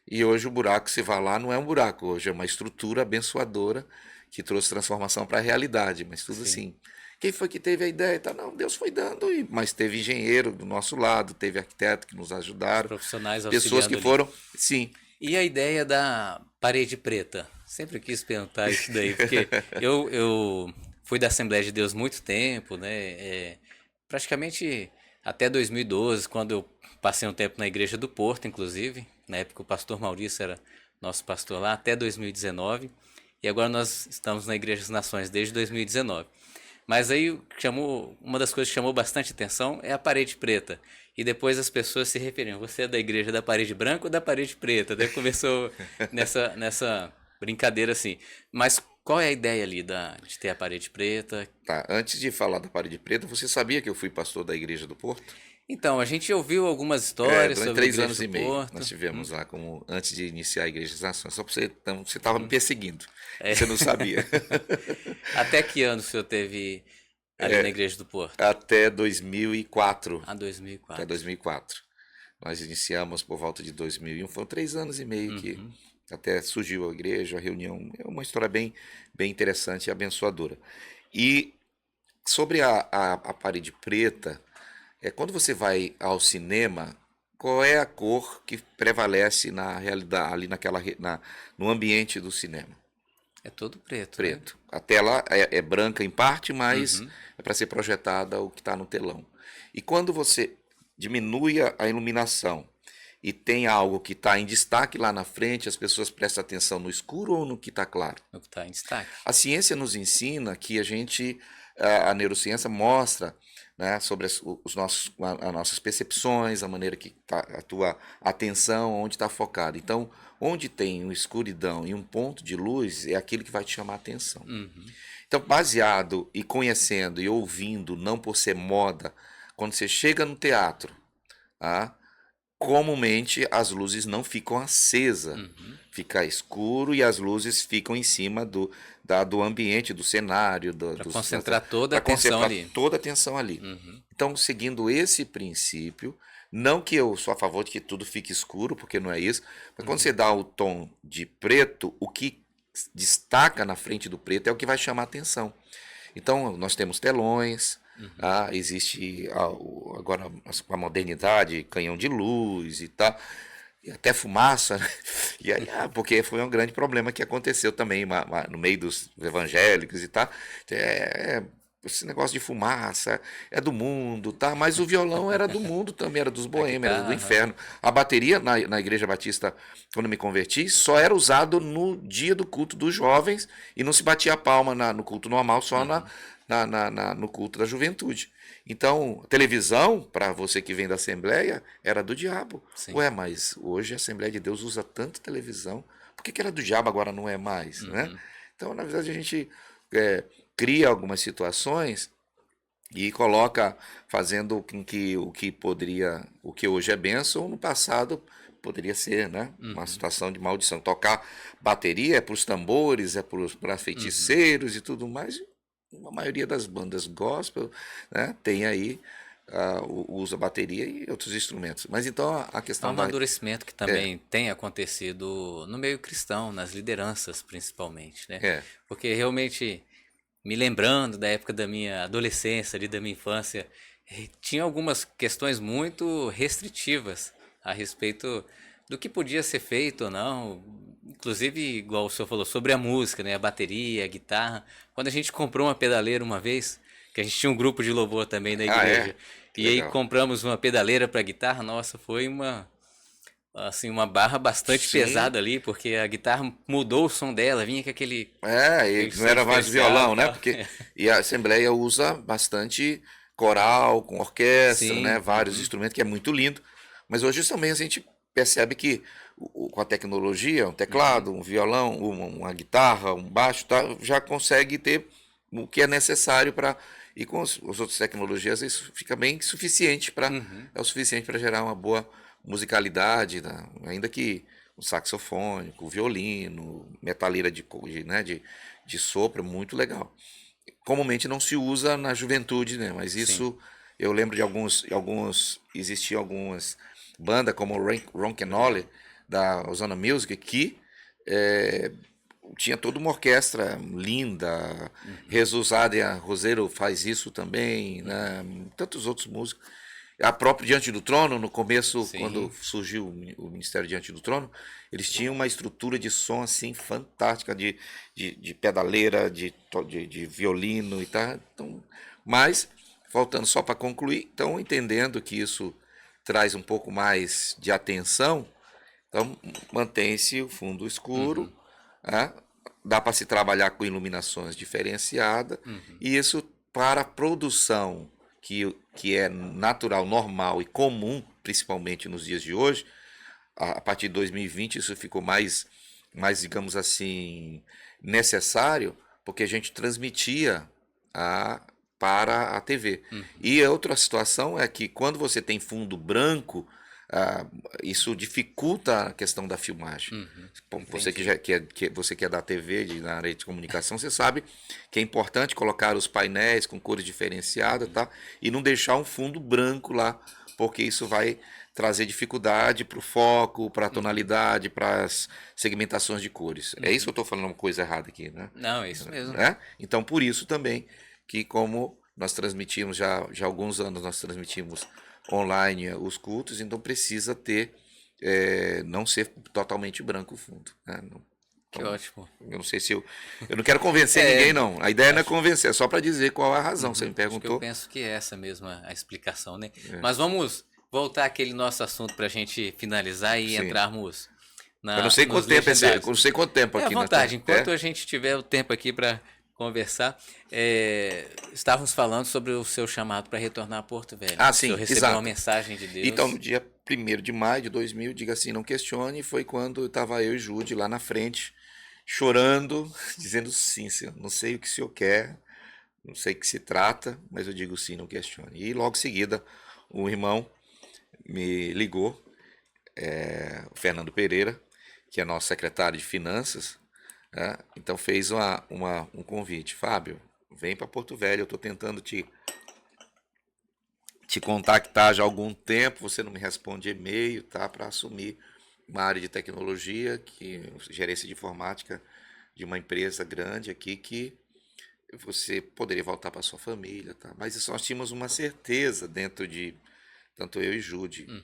E hoje o buraco, se vai lá, não é um buraco. Hoje é uma estrutura abençoadora que trouxe transformação para a realidade. Mas tudo assim. Quem foi que teve a ideia? Não, Deus foi dando. Mas teve engenheiro do nosso lado, teve arquiteto que nos ajudaram. Profissionais pessoas que ali. foram. Sim. E a ideia da parede preta? Sempre quis perguntar isso daí, porque eu fui da Assembleia de Deus muito tempo, né? Praticamente até 2012, quando eu passei um tempo na Igreja do Porto, inclusive. Na época o pastor Maurício era nosso pastor lá, até 2019. E agora nós estamos na Igreja das Nações desde 2019. Mas aí uma das coisas que chamou bastante atenção é a parede preta. E depois as pessoas se referiam, você é da igreja da parede branca ou da parede preta? Daí começou nessa brincadeira assim. Mas qual é a ideia ali de ter a parede preta? Tá, antes de falar da parede preta, você sabia que eu fui pastor da Igreja do Porto? Então, a gente ouviu algumas histórias durante sobre a 3 Igreja anos do e meio Porto. nós tivemos lá antes de iniciar a Igreja das Nações. Só para você, então, você estava me perseguindo, É. você não sabia. Até que ano o senhor teve ali na Igreja do Porto? Até 2004. 2004. Até 2004. Nós iniciamos por volta de 2001, foram 3 anos e meio que até surgiu a igreja, a reunião. É uma história bem interessante e abençoadora. E sobre a parede preta, quando você vai ao cinema, qual é a cor que prevalece na realidade, ali no ambiente do cinema? É todo preto. Preto. Né? A tela é branca em parte, mas é para ser projetada o que está no telão. E quando você diminui a iluminação e tem algo que está em destaque lá na frente, as pessoas prestam atenção no escuro ou no que está claro? No que está em destaque. A ciência nos ensina que a neurociência mostra, né, sobre as nossas percepções, a maneira que a tua atenção, onde está focada. Então, onde tem uma escuridão e um ponto de luz, é aquilo que vai te chamar a atenção. Então, baseado e conhecendo e ouvindo, não por ser moda, quando você chega no teatro, comumente as luzes não ficam acesas, fica escuro e as luzes ficam em cima do ambiente, do cenário. Para concentrar toda a atenção ali. Toda a atenção ali. Então, seguindo esse princípio, não que eu sou a favor de que tudo fique escuro, porque não é isso, mas quando você dá o tom de preto, o que destaca na frente do preto é o que vai chamar a atenção. Então, nós temos telões, existe agora com a modernidade, canhão de luz e tal. e até fumaça, né? E aí, porque foi um grande problema que aconteceu também no meio dos evangélicos e tal. Esse negócio de fumaça é do mundo, tá? Mas o violão era do mundo também, era dos A boêmios, era do guitarra. inferno. A bateria na Igreja Batista, quando eu me converti, só era usado no dia do culto dos jovens e não se batia a palma no culto normal, só Uhum. no culto da juventude. Então, televisão, para você que vem da Assembleia, era do diabo. Sim. Ué, mas hoje a Assembleia de Deus usa tanto televisão, por que era do diabo agora não é mais, né? Uhum. Então, na verdade, a gente é, cria algumas situações e coloca fazendo com que o que hoje é bênção, no passado poderia ser, né? Uma Uhum. situação de maldição. Tocar bateria é para os tambores, é para Uhum. feiticeiros e tudo mais. A maioria das bandas gospel, né, tem aí usa bateria e outros instrumentos. Mas então a É um questão da amadurecimento que é, também tem acontecido no meio cristão, nas lideranças principalmente, né? é, Porque realmente, me lembrando da época da minha adolescência, ali da minha infância, tinha algumas questões muito restritivas a respeito do que podia ser feito ou não. Inclusive, igual o senhor falou, sobre a música, né? A bateria, a guitarra. Quando a gente comprou uma pedaleira uma vez, que a gente tinha um grupo de louvor também na igreja, que e aí legal. compramos uma pedaleira para guitarra, nossa, foi uma barra bastante Sim, pesada ali, porque a guitarra mudou o som dela, vinha com e aquele não som era mais diferenciado violão, e né? tal. Porque e a Assembleia usa bastante coral, com orquestra, né? Sim, Vários uhum, instrumentos, que é muito lindo. Mas hoje também a gente percebe que com a tecnologia, um uhum, teclado, um violão, uma guitarra, um baixo, tá, já consegue ter o que é necessário para. E com as outras tecnologias isso fica bem suficiente para uhum, é o suficiente para gerar uma boa musicalidade, né? Ainda que o saxofone, o violino, metaleira né, de sopro, muito legal. Comumente não se usa na juventude, né? Mas sim, isso eu lembro de existiam algumas bandas como o Ronquenole da Ozona Music que é, tinha toda uma orquestra linda, uhum, Resulzada Roseiro faz isso também, uhum, né? Tantos outros músicos. A própria Diante do Trono, no começo, quando sim, surgiu o Ministério Diante do Trono, eles tinham uma estrutura de som assim fantástica, de pedaleira, de violino e tal. Então, mas, faltando só para concluir, então entendendo que isso traz um pouco mais de atenção, então mantém-se o fundo escuro, uhum, né? Dá para se trabalhar com iluminações diferenciadas, uhum, e isso para a produção que é natural, normal e comum, principalmente nos dias de hoje, a partir de 2020 isso ficou mais digamos assim, necessário, porque a gente transmitia a, para a TV. uhum, E a outra situação é que quando você tem fundo branco, ah, isso dificulta a questão da filmagem. uhum, Bom, você entendi. você que é da TV, na área de comunicação, você sabe que é importante colocar os painéis com cores diferenciadas, Uhum, tá? E não deixar um fundo branco lá, porque isso vai trazer dificuldade para o foco, para a uhum, tonalidade, para as segmentações de cores. É isso que uhum. eu estou falando uma coisa errada aqui, né? Não, é isso mesmo. Né? Então, por isso também que como nós transmitimos já há alguns anos, nós transmitimos online os cultos, então precisa ter, não ser totalmente branco o fundo. Né? Que Então, ótimo. eu não sei se eu não quero convencer É, ninguém, não. A ideia não é acho, convencer, é só para dizer qual é a razão. Você uhum, me acho que eu perguntou. penso que é essa mesma a explicação, né? É, Mas vamos voltar àquele nosso assunto para a gente finalizar e sim. entrarmos Eu não sei nos quanto tempo eu legendários. não sei quanto tempo É à aqui, né? vontade, É? enquanto a gente tiver o tempo aqui para conversar, estávamos falando sobre o seu chamado para retornar a Porto Velho. Ah, O senhor sim, recebeu uma exato. mensagem de Então, no Deus. dia 1º de maio de 2000, diga assim, não questione, foi quando estava eu e Jude lá na frente, chorando, dizendo sim, senhor, não sei o que o senhor quer, não sei o que se trata, mas eu digo sim, não questione. E logo em seguida, o irmão me ligou, o Fernando Pereira, que é nosso secretário de Finanças, né? Então fez um convite. Fábio, vem para Porto Velho, eu estou tentando te contactar já há algum tempo, você não me responde e-mail, tá? Para assumir uma área de tecnologia, gerência de informática de uma empresa grande aqui que você poderia voltar para sua família, tá? Mas nós tínhamos uma certeza dentro de tanto eu e Jude, Uhum,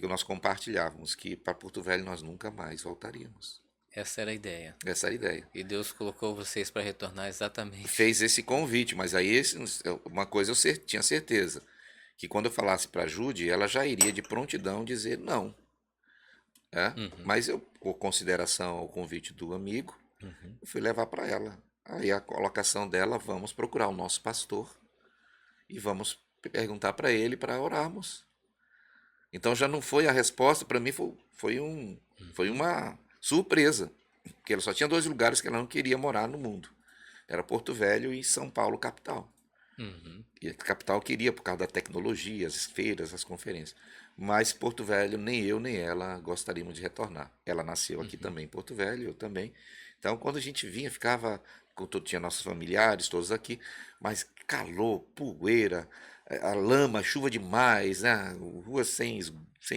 que nós compartilhávamos, que para Porto Velho nós nunca mais voltaríamos. Essa era a ideia. Essa era a ideia. E Deus colocou vocês para retornar exatamente. Fez esse convite, mas aí uma coisa eu tinha certeza, que quando eu falasse para a Jude, ela já iria de prontidão dizer não. Mas eu, por consideração ao convite do amigo, eu fui levar para ela. Aí a colocação dela, vamos procurar o nosso pastor e vamos perguntar para ele para orarmos. Então já não foi a resposta, para mim foi uma surpresa, porque ela só tinha 2 lugares que ela não queria morar no mundo. Era Porto Velho e São Paulo, capital. E a capital queria por causa da tecnologia, as feiras, as conferências. Mas Porto Velho, nem eu nem ela gostaríamos de retornar. Ela nasceu aqui também em Porto Velho, eu também. Então, quando a gente vinha, ficava, tinha nossos familiares todos aqui, mas calor, poeira, a lama, chuva demais, né? Ruas sem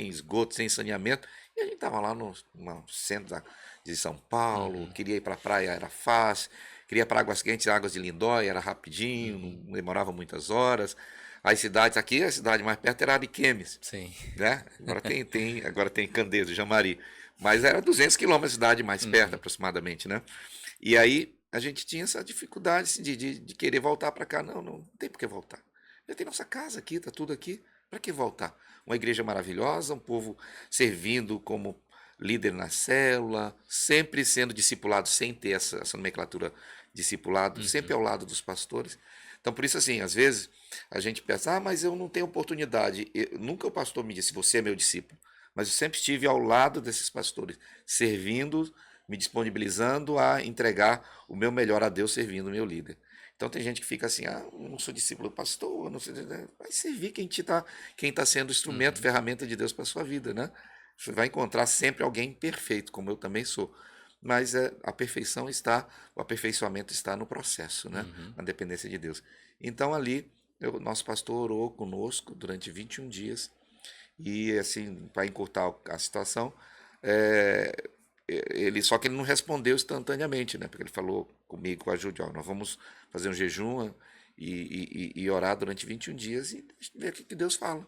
esgoto, sem saneamento. E a gente estava lá no centro de São Paulo, queria ir para a praia, era fácil. Queria ir para Águas Quentes, Águas de Lindóia, era rapidinho, não demorava muitas horas. As cidades, aqui a cidade mais perto era Ariquemes. Sim. Né? Agora tem Candeias, Jamari. Mas era 200 quilômetros de cidade mais perto, aproximadamente, né? E aí a gente tinha essa dificuldade assim, de querer voltar para cá. Não tem por que voltar. Já tem nossa casa aqui, tá tudo aqui. Para que voltar? Uma igreja maravilhosa, um povo servindo como líder na célula, sempre sendo discipulado, sem ter essa nomenclatura discipulado, sempre ao lado dos pastores. Então, por isso, assim, às vezes a gente pensa, mas eu não tenho oportunidade. Nunca o pastor me disse, você é meu discípulo. Mas eu sempre estive ao lado desses pastores, servindo, me disponibilizando a entregar o meu melhor a Deus, servindo o meu líder. Então tem gente que fica assim, eu não sou discípulo do pastor, não sei, vai servir quem tá sendo instrumento, ferramenta de Deus para a sua vida, né? Você vai encontrar sempre alguém perfeito, como eu também sou. Mas a perfeição o aperfeiçoamento está no processo, né? Na dependência de Deus. Então ali, nosso pastor orou conosco durante 21 dias. E assim, para encurtar a situação, só que ele não respondeu instantaneamente, né? Porque ele falou comigo, com a Júlia, nós vamos fazer um jejum e orar durante 21 dias e ver o que Deus fala.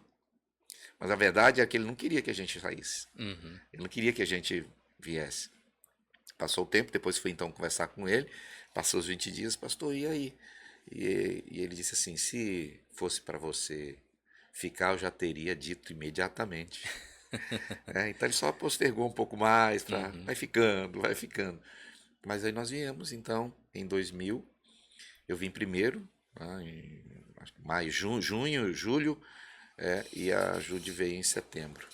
Mas a verdade é que ele não queria que a gente saísse. Ele não queria que a gente viesse. Passou o tempo, depois fui então conversar com ele. Passou os 20 dias, pastor, e aí? E ele disse assim, se fosse para você ficar, eu já teria dito imediatamente. Então ele só postergou um pouco mais, vai ficando, vai ficando. Mas aí nós viemos, então, em 2000, eu vim primeiro, em maio, junho, julho, e a Jude veio em setembro.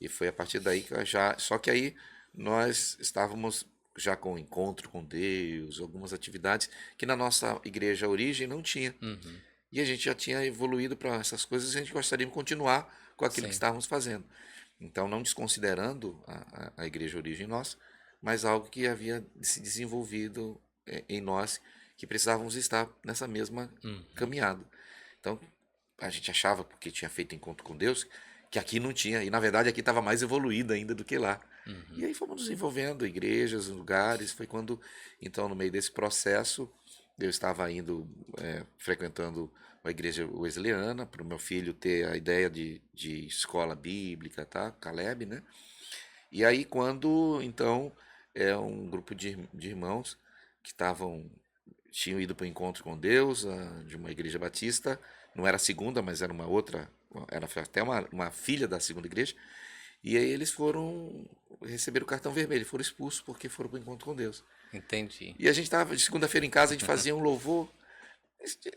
E foi a partir daí que só que aí nós estávamos já com encontro com Deus, algumas atividades que na nossa igreja origem não tinha. E a gente já tinha evoluído para essas coisas e a gente gostaria de continuar com aquilo que estávamos fazendo. Então, não desconsiderando a igreja origem nossa, mas algo que havia se desenvolvido em nós, que precisávamos estar nessa mesma caminhada. Então, a gente achava, porque tinha feito encontro com Deus, que aqui não tinha. E, na verdade, aqui estava mais evoluído ainda do que lá. E aí fomos desenvolvendo igrejas, lugares. Foi quando, então, no meio desse processo, eu estava indo, frequentando a igreja wesleyana, para o meu filho ter a ideia de escola bíblica, tá? Caleb, né? E aí quando, então, um grupo de irmãos que tinham ido para o encontro com Deus, de uma igreja batista, não era a segunda, mas era uma outra, era até uma filha da segunda igreja, e aí eles receberam o cartão vermelho, foram expulsos porque foram para o encontro com Deus. Entendi. E a gente estava de segunda-feira em casa, a gente fazia um louvor,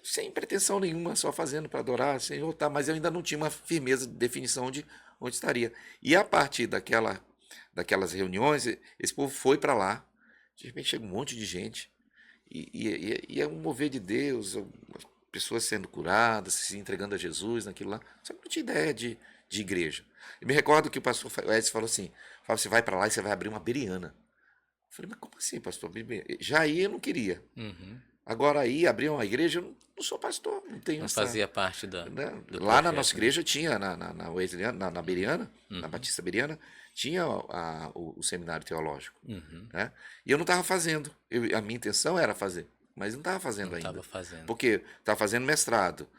sem pretensão nenhuma, só fazendo para adorar, Senhor, tá, mas eu ainda não tinha uma firmeza de definição de onde estaria. E a partir daquelas reuniões, esse povo foi para lá, de repente chega um monte de gente, e é um mover de Deus, as pessoas sendo curadas, se entregando a Jesus naquilo lá, só que não tinha ideia de igreja. Eu me recordo que o pastor Edson falou assim, você vai para lá e você vai abrir uma Bereana. Eu falei, mas como assim, pastor? Já aí eu não queria. Agora aí, abrir uma igreja, eu não sou pastor, não tenho Não essa... fazia parte né? do Lá na projeto, nossa né? igreja tinha, na Wesleyana, na Bereana, na Batista Bereana, tinha o seminário teológico. Né? E eu não estava fazendo. A minha intenção era fazer, mas não estava fazendo Não ainda. estava fazendo. Porque estava fazendo mestrado,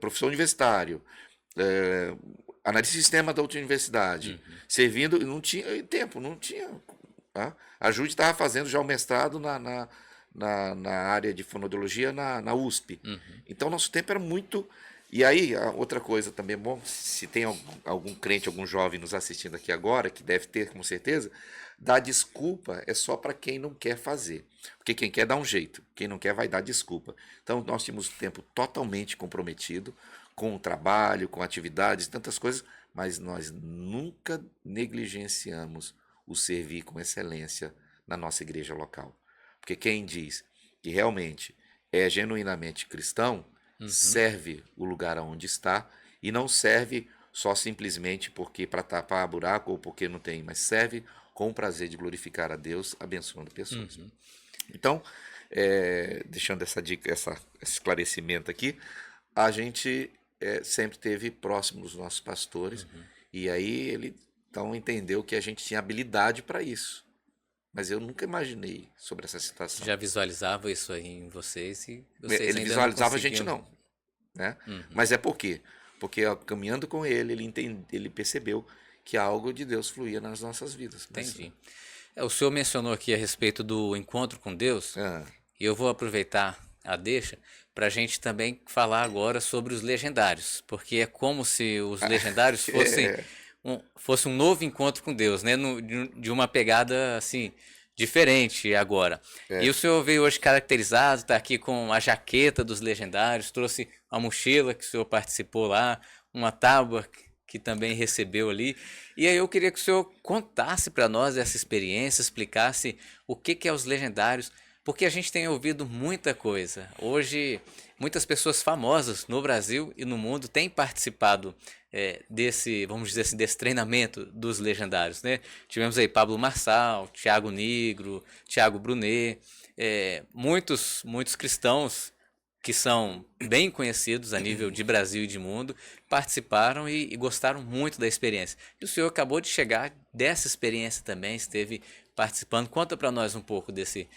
professor universitário, analista de sistema da outra universidade, servindo, não tinha tempo, não tinha. Tá? A Jude estava fazendo já o mestrado na área de fonoaudiologia na USP. Então, nosso tempo era muito. E aí, a outra coisa também, bom, se tem algum crente, algum jovem nos assistindo aqui agora, que deve ter com certeza, dar desculpa é só para quem não quer fazer. Porque quem quer dá um jeito, quem não quer vai dar desculpa. Então, nós tínhamos o tempo totalmente comprometido com o trabalho, com atividades, tantas coisas, mas nós nunca negligenciamos o servir com excelência na nossa igreja local. Porque quem diz que realmente é genuinamente cristão, serve o lugar onde está e não serve só simplesmente porque para tapar buraco ou porque não tem, mas serve com o prazer de glorificar a Deus, abençoando pessoas. Então, deixando essa dica, esse esclarecimento aqui, a gente sempre esteve próximo dos nossos pastores e aí ele então entendeu que a gente tinha habilidade para isso. Mas eu nunca imaginei sobre essa situação. Já visualizava isso aí em vocês e vocês Ele ainda visualizava não a gente conseguiam. não, né? Mas é por quê? Porque ó, caminhando com ele, ele percebeu que algo de Deus fluía nas nossas vidas. Entendi. O senhor mencionou aqui a respeito do encontro com Deus, e eu vou aproveitar a deixa para a gente também falar agora sobre os legendários, porque é como se os legendários fosse um novo encontro com Deus, né? De uma pegada assim diferente agora. E o senhor veio hoje caracterizado, está aqui com a jaqueta dos legendários, trouxe a mochila que o senhor participou lá, uma tábua que também recebeu ali. E aí eu queria que o senhor contasse para nós essa experiência, explicasse o que é os legendários, porque a gente tem ouvido muita coisa. Hoje, muitas pessoas famosas no Brasil e no mundo têm participado desse, vamos dizer assim, desse treinamento dos legendários, né? Tivemos aí Pablo Marçal, Thiago Nigro, Thiago Brunet, muitos cristãos que são bem conhecidos a nível de Brasil e de mundo, participaram e gostaram muito da experiência. E o senhor acabou de chegar dessa experiência também, esteve participando. Conta para nós um pouco desse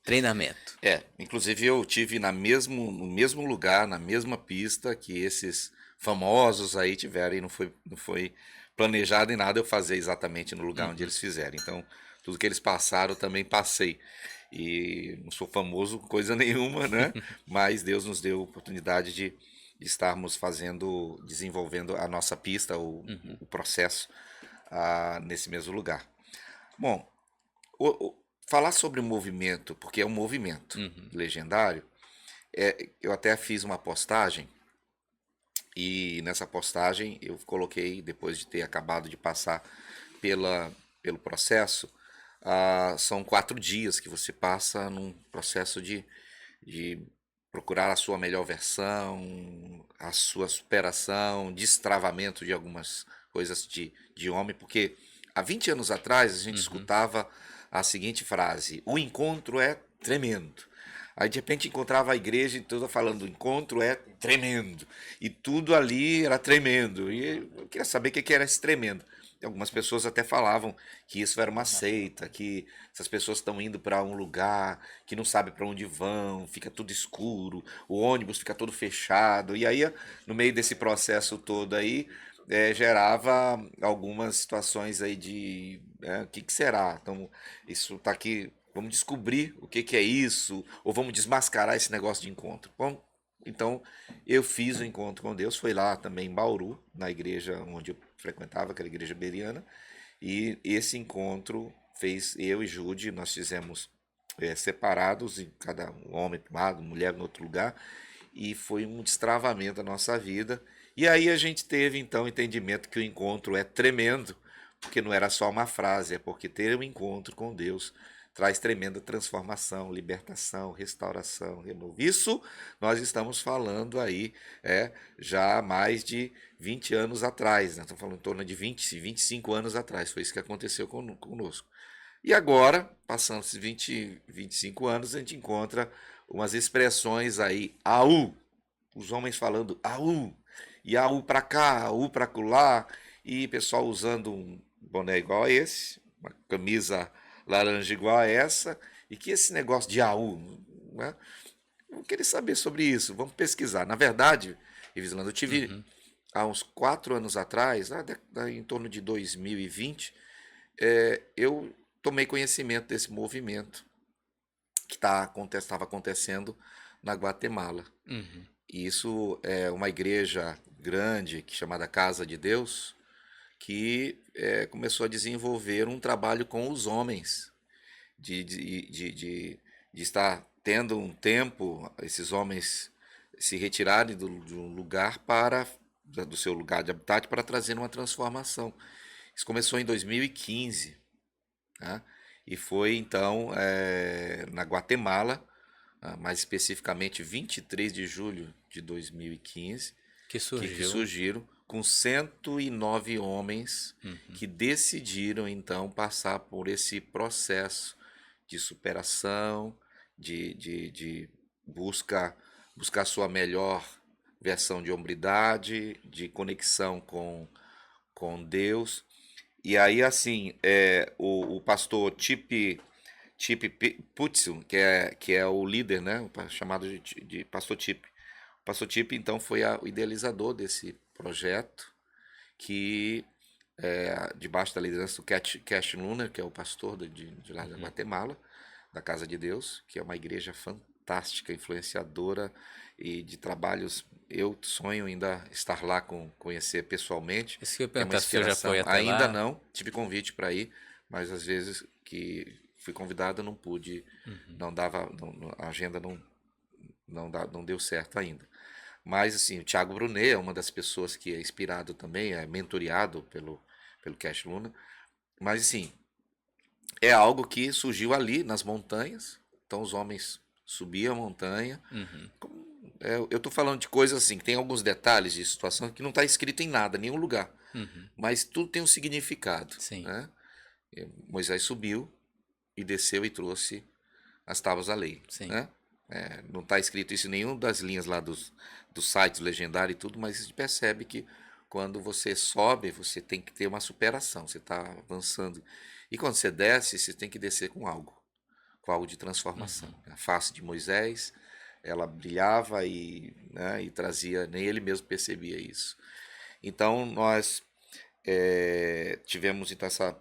treinamento. Inclusive eu tive no mesmo lugar, na mesma pista que esses famosos aí tiveram e não foi planejado em nada eu fazer exatamente no lugar onde eles fizeram. Então, tudo que eles passaram eu também passei. E não sou famoso coisa nenhuma, né? Mas Deus nos deu a oportunidade de estarmos desenvolvendo a nossa pista, o processo nesse mesmo lugar. Bom, falar sobre o movimento, porque é um movimento legendário, eu até fiz uma postagem e nessa postagem eu coloquei, depois de ter acabado de passar pelo processo, são 4 dias que você passa num processo de procurar a sua melhor versão, a sua superação, destravamento de algumas coisas de homem, porque há 20 anos atrás a gente escutava a seguinte frase: o encontro é tremendo. Aí de repente encontrava a igreja e toda falando: o encontro é tremendo. E tudo ali era tremendo. E eu queria saber o que era esse tremendo. Algumas pessoas até falavam que isso era uma seita, que essas pessoas estão indo para um lugar que não sabe para onde vão, fica tudo escuro, o ônibus fica todo fechado. E aí, no meio desse processo todo aí, gerava algumas situações aí de o que será? Então, isso está aqui, vamos descobrir o que é isso, ou vamos desmascarar esse negócio de encontro. Bom, então, eu fiz o encontro com Deus, foi lá também em Bauru, na igreja onde eu frequentava, aquela igreja beriana, e esse encontro fez eu e Jude, nós fizemos separados, em cada homem para um lado, mulher no outro lugar, e foi um destravamento da nossa vida. E aí a gente teve então o entendimento que o encontro é tremendo, porque não era só uma frase, é porque ter um encontro com Deus traz tremenda transformação, libertação, restauração, renovo. Isso nós estamos falando aí já há mais de 20 anos atrás, né? Estamos falando em torno de 20, 25 anos atrás, foi isso que aconteceu conosco. E agora, passando esses 20, 25 anos, a gente encontra umas expressões aí, AU, os homens falando AU, e AU para cá, AU para lá, e pessoal usando um boné igual a esse, uma camisa laranja igual a essa, e que esse negócio de AU, né? Eu queria saber sobre isso, vamos pesquisar. Na verdade, Evislando, eu tive há uns 4 anos atrás, em torno de 2020, eu tomei conhecimento desse movimento que estava acontecendo na Guatemala. Uhum. E isso é uma igreja grande, chamada Casa de Deus, que começou a desenvolver um trabalho com os homens, de estar tendo um tempo, esses homens se retirarem de um lugar do seu lugar de habitat para trazer uma transformação. Isso começou em 2015, né? E foi então na Guatemala, mais especificamente 23 de julho de 2015, Que que surgiu. surgiram com 109 homens que decidiram então passar por esse processo de superação, de buscar sua melhor versão de hombridade, de conexão com Deus. E aí, assim, o pastor Chip Putzel, que é o líder, né, chamado de pastor Chip. O pastor Chip, então, foi o idealizador desse projeto, que debaixo da liderança do Cash Luna, que é o pastor de lá da Guatemala, da Casa de Deus, que é uma igreja fantástica, influenciadora e de trabalhos. Eu sonho ainda estar lá, conhecer pessoalmente. Isso que eu ia É uma perguntar se o senhor já foi inspiração. até Ainda lá. não, tive convite para ir, mas às vezes que fui convidado eu não pude, não dava, a agenda não deu certo ainda. Mas assim, o Thiago Brunet é uma das pessoas que é inspirado também, é mentoreado pelo Cash Luna. Mas assim, é algo que surgiu ali nas montanhas. Então os homens subiam a montanha. Uhum. Eu estou falando de coisas assim, que tem alguns detalhes de situação que não está escrito em nada, em nenhum lugar. Uhum. Mas tudo tem um significado, Sim. né? Moisés subiu e desceu e trouxe as tábuas da lei, Sim. né? Não está escrito isso em nenhuma das linhas lá dos sites legendários e tudo, mas a gente percebe que quando você sobe, você tem que ter uma superação, você está avançando. E quando você desce, você tem que descer com algo de transformação. A face de Moisés, ela brilhava né, e trazia, nem ele mesmo percebia isso. Então nós tivemos então essa,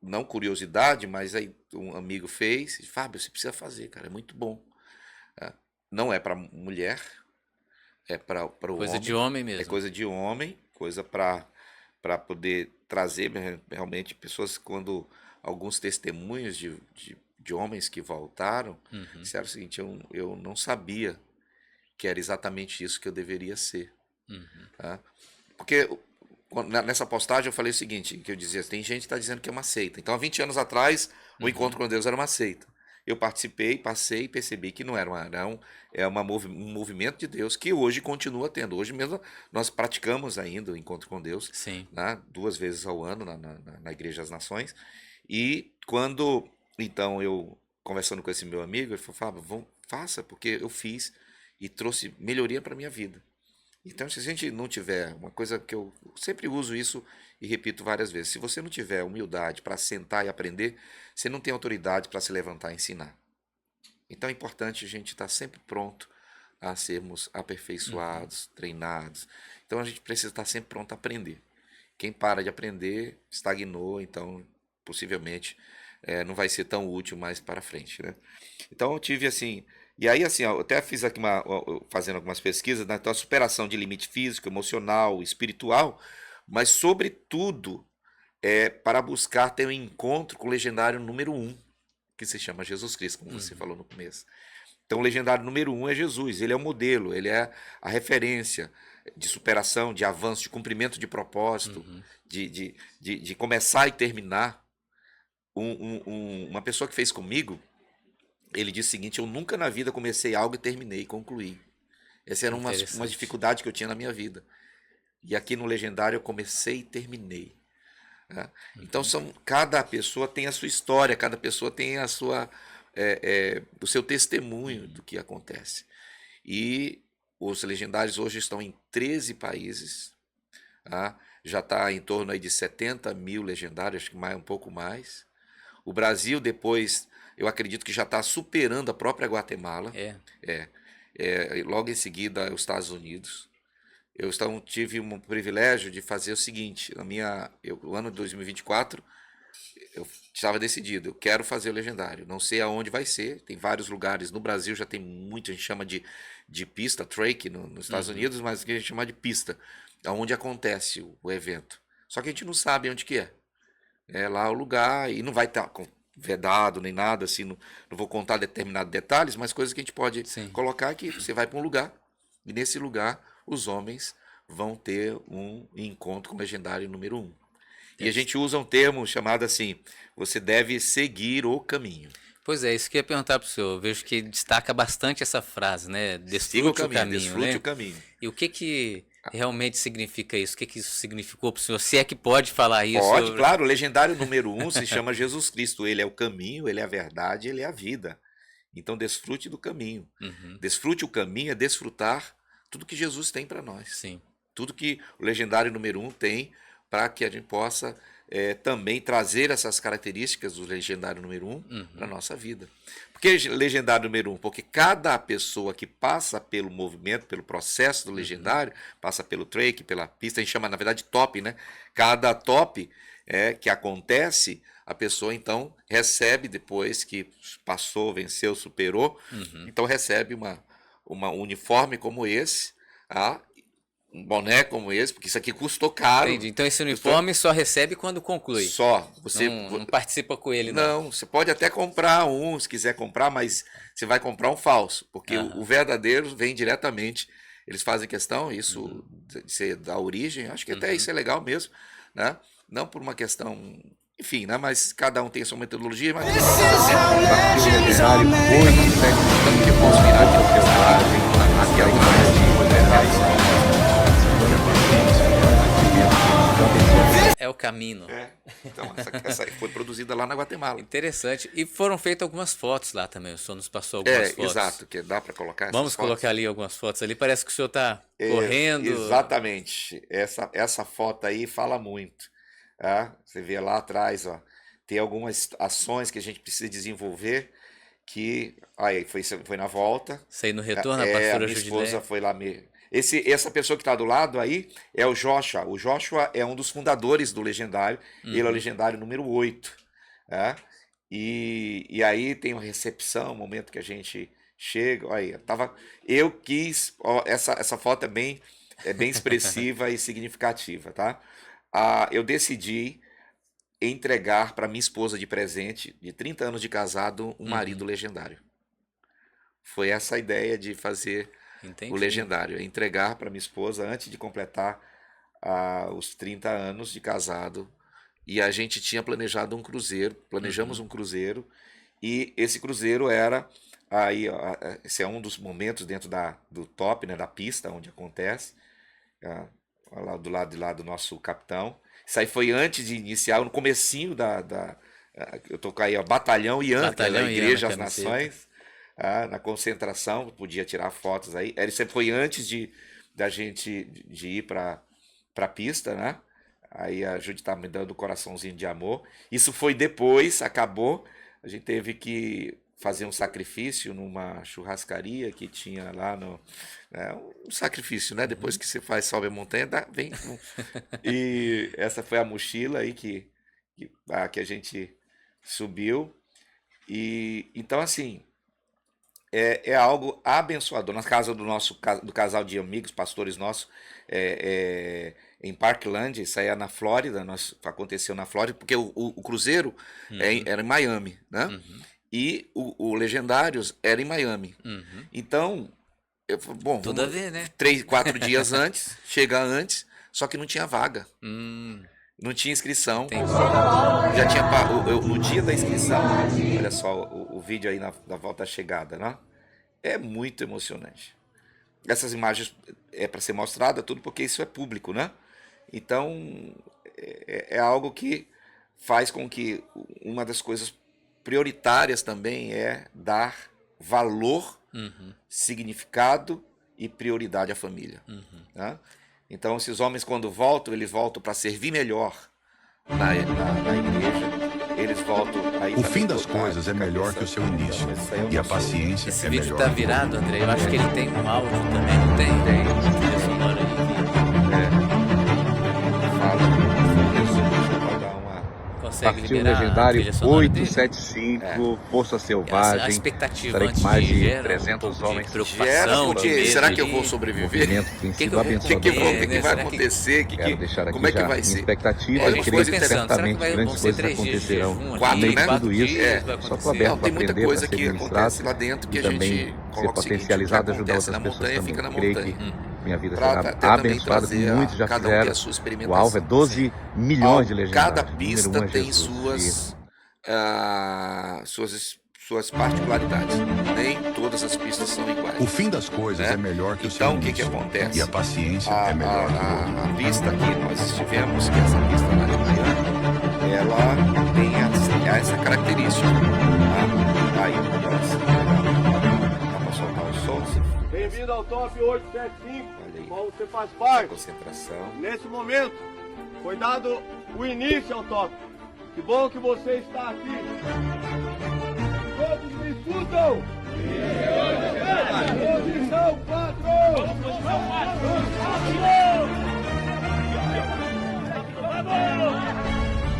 não curiosidade, mas aí um amigo fez, e Fábio, você precisa fazer, cara, é muito bom. Não é para mulher, é para o Coisa de homem, homem é mesmo. coisa de homem, coisa para poder trazer realmente pessoas, quando alguns testemunhos de homens que voltaram, disseram o seguinte: eu não sabia que era exatamente isso que eu deveria ser. Tá? Porque nessa postagem eu falei o seguinte, que eu dizia, tem gente que está dizendo que é uma seita. Então há 20 anos atrás o encontro com Deus era uma seita. Eu participei, passei e percebi que não era um movimento de Deus que hoje continua tendo. Hoje mesmo nós praticamos ainda o encontro com Deus, Sim. né, 2 vezes ao ano na Igreja das Nações. E quando, então, eu conversando com esse meu amigo, ele falou, Fábio, faça, porque eu fiz e trouxe melhoria para a minha vida. Então, se a gente não tiver uma coisa que eu sempre uso isso e repito várias vezes, se você não tiver humildade para sentar e aprender, você não tem autoridade para se levantar e ensinar. Então é importante a gente estar sempre pronto a sermos aperfeiçoados, treinados. Então a gente precisa estar sempre pronto a aprender. Quem para de aprender estagnou, então possivelmente não vai ser tão útil mais para frente, né? Então eu tive assim, e aí assim, eu até fiz aqui fazendo algumas pesquisas, né? Então a superação de limite físico, emocional, espiritual, mas sobretudo para buscar ter um encontro com o legendário número 1, que se chama Jesus Cristo, como você falou no começo. Então o legendário número 1 é Jesus, ele é o modelo, ele é a referência de superação, de avanço, de cumprimento de propósito, de começar e terminar. Uma pessoa que fez comigo, ele disse o seguinte: eu nunca na vida comecei algo e terminei e concluí. Essa era uma Interessante. dificuldade que eu tinha na minha vida. E aqui no Legendário eu comecei e terminei. Né? Então cada pessoa tem a sua história, cada pessoa tem o seu testemunho do que acontece. E os Legendários hoje estão em 13 países. Tá? Já está em torno aí de 70 mil legendários, acho que um pouco mais. O Brasil, depois, eu acredito que já está superando a própria Guatemala. É. Logo em seguida, os Estados Unidos. eu então, tive um privilégio de fazer o seguinte, o ano de 2024, eu estava decidido, eu quero fazer o Legendário, não sei aonde vai ser, tem vários lugares, no Brasil já tem muito, a gente chama de pista, track nos Estados Unidos, mas que a gente chama de pista, onde acontece o evento. Só que a gente não sabe onde que é. É lá o lugar e não vai estar vedado nem nada, assim, não vou contar determinados detalhes, mas coisas que a gente pode colocar que você vai para um lugar e nesse lugar os homens vão ter um encontro com o Legendário número 1. E a gente usa um termo chamado assim, você deve seguir o caminho. Pois é, isso que eu ia perguntar para o senhor. Eu vejo que destaca bastante essa frase, né? Desfrute o caminho, desfrute né? o caminho. E o que realmente significa isso? O que isso significou para o senhor? Se é que pode falar isso? Pode, claro. O Legendário número 1 se chama Jesus Cristo. Ele é o caminho, ele é a verdade, ele é a vida. Então desfrute do caminho. Desfrute o caminho é desfrutar tudo que Jesus tem para nós. Sim. Tudo que o Legendário número 1 tem para que a gente possa também trazer essas características do Legendário número 1 para a nossa vida. Por que Legendário número 1? Porque cada pessoa que passa pelo movimento, pelo processo do Legendário, passa pelo track, pela pista, a gente chama na verdade top, né? Cada top que acontece, a pessoa então recebe, depois que passou, venceu, superou, então recebe uma uniforme como esse, um boné como esse, porque isso aqui custou caro. Entendi. Então esse uniforme só recebe quando conclui. Só. Você não participa com ele, não. Não, você pode até comprar um, se quiser comprar, mas você vai comprar um falso, porque o verdadeiro vem diretamente. Eles fazem questão, isso de ser da origem, acho que até isso é legal mesmo, né? Não por uma questão, enfim, né? Mas cada um tem a sua metodologia, mas eu posso virar aqui o teu aqui a imagem de é o caminho. Então, essa foi produzida lá na Guatemala. Interessante. E foram feitas algumas fotos lá também. O senhor nos passou algumas fotos. Exato, que dá para colocar. Vamos colocar ali algumas fotos ali. Parece que o senhor está correndo. Exatamente. Essa foto aí fala muito. Você vê lá atrás, ó, tem algumas ações que a gente precisa desenvolver que aí foi na volta. Sei no retorno, a pastora minha esposa foi lá essa pessoa que está do lado aí é o Joshua. O Joshua é um dos fundadores do Legendário. Ele é o Legendário número 8. E aí tem uma recepção, o momento que a gente chega. Aí, eu quis. Essa foto é bem expressiva e significativa. Tá? Eu decidi entregar para minha esposa de presente, de 30 anos de casado, um marido legendário. Foi essa a ideia de fazer. Entendi. O Legendário, entregar para minha esposa antes de completar os 30 anos de casado. E a gente tinha planejado um cruzeiro, planejamos um cruzeiro, e esse cruzeiro era, esse é um dos momentos dentro do top, né, da pista, onde acontece, lá do lado de lá do nosso capitão. Isso aí foi antes de iniciar, no comecinho eu tô aí, Batalhão Ian, da Igreja às Nações. Na concentração, podia tirar fotos aí. Isso foi antes da gente de ir para a pista, né? Aí a Judy tá me dando um coraçãozinho de amor. Isso foi depois, acabou. A gente teve que fazer um sacrifício numa churrascaria que tinha lá um sacrifício, né? Depois que você sobe a montanha, vem. E essa foi a mochila aí que a gente subiu. E então assim. É algo abençoador. Na casa do casal de amigos, pastores nossos, em Parkland, isso aí é na Flórida, aconteceu na Flórida, porque o cruzeiro era em Miami, né? E o Legendários era em Miami. Então, tudo a ver, né? 3, 4 dias antes, chega antes, só que não tinha vaga. Não tinha inscrição. Entendi. Já tinha no dia da inscrição, olha só o vídeo aí da volta à chegada, né? É muito emocionante. Essas imagens é para ser mostrada tudo porque isso é público, né? Então é algo que faz com que uma das coisas prioritárias também é dar valor, significado e prioridade à família. Né? Então, esses homens, quando voltam, eles voltam para servir melhor na igreja. Eles voltam... O fim das coisas é melhor que o seu início. E a paciência Esse é vídeo melhor. tá virado, André. Eu acho que ele tem um áudio também, não tem? Tem. Trilha sonora aí. Fala sobre isso, deixa eu dar uma... Consegue Partido liberar a Legendário trilha sonora dele? 875, Força A Selvagem. expectativa Estarei antes com mais de de gera um 300 pouco de homens. preocupação, de porque medo será que eu ali. vou O sobreviver? movimento tem Que sido que eu vou O que, abençoador. que, vai- o que, né? que vai Será que- acontecer? Quero deixar aqui Como é que já vai minha ser? expectativa. A Eu gente creio foi que pensando, será que certamente vão grandes ser coisas 3 dias de acontecerão. jejum No Quatro, meio né? de tudo isso, dias vai só estou acontecer? aberto Não, para tem muita aprender, para coisa ser que ministrado acontece lá dentro que e a também gente ser coloca o seguinte: o que potencializado e ajudar acontece outras na pessoas montanha também. fica na Creio montanha. que minha vida Para será até também abençoada, como trazer muitos já cada um ter fizeram. a sua O experimentação. alvo é 12 milhões de Cada legendários. pista Número 1 é tem Jesus. suas particularidades. Nem todas as pistas são iguais. O fim das coisas né? é melhor que o seu Então, o que início. acontece? E a paciência é melhor que o ouro. A pista que nós estivemos, que é essa pista lá de Miami, ela tem essa característica. Tá? Aí, agora sim, dá para soltar o som? Bem-vindo ao Top 875, Olha aí. qual você faz parte. Concentração. Nesse momento, foi dado o início ao Top. Que bom que você está aqui. Todos me escutam? Posição 4!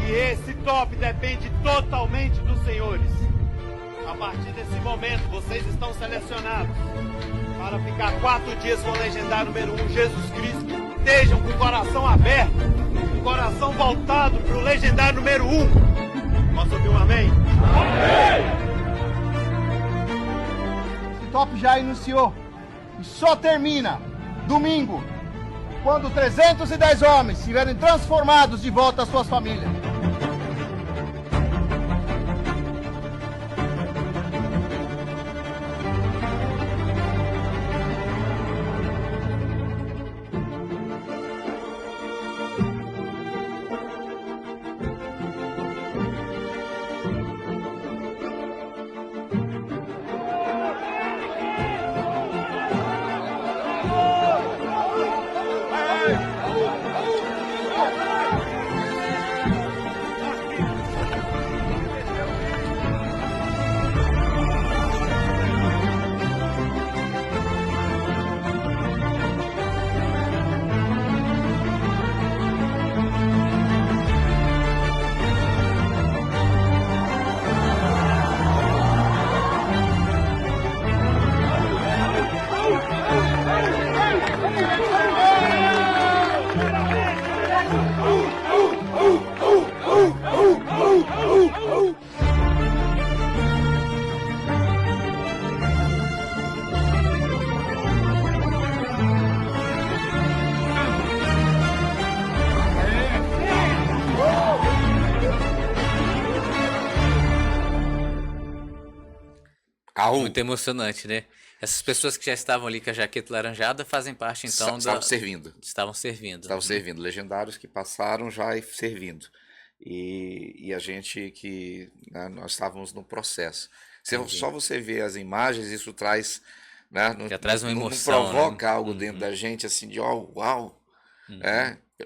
E esse top depende totalmente dos senhores. A partir desse momento, vocês estão selecionados para ficar 4 dias com o legendário número 1, Jesus Cristo. Estejam com o coração aberto, com o coração voltado para o legendário número 1. Posso ouvir um amém? Esse top já iniciou e só termina domingo, quando 310 homens estiverem transformados de volta às suas famílias. Muito emocionante, né? Essas pessoas que já estavam ali com a jaqueta laranjada fazem parte, então, Estavam servindo. Estavam servindo. Estavam servindo. Legendários que passaram já servindo. E a gente que... né, nós estávamos no processo. Só você ver as imagens, isso traz... né, Já traz uma não emoção, provoca né? algo dentro da gente, assim, de uau.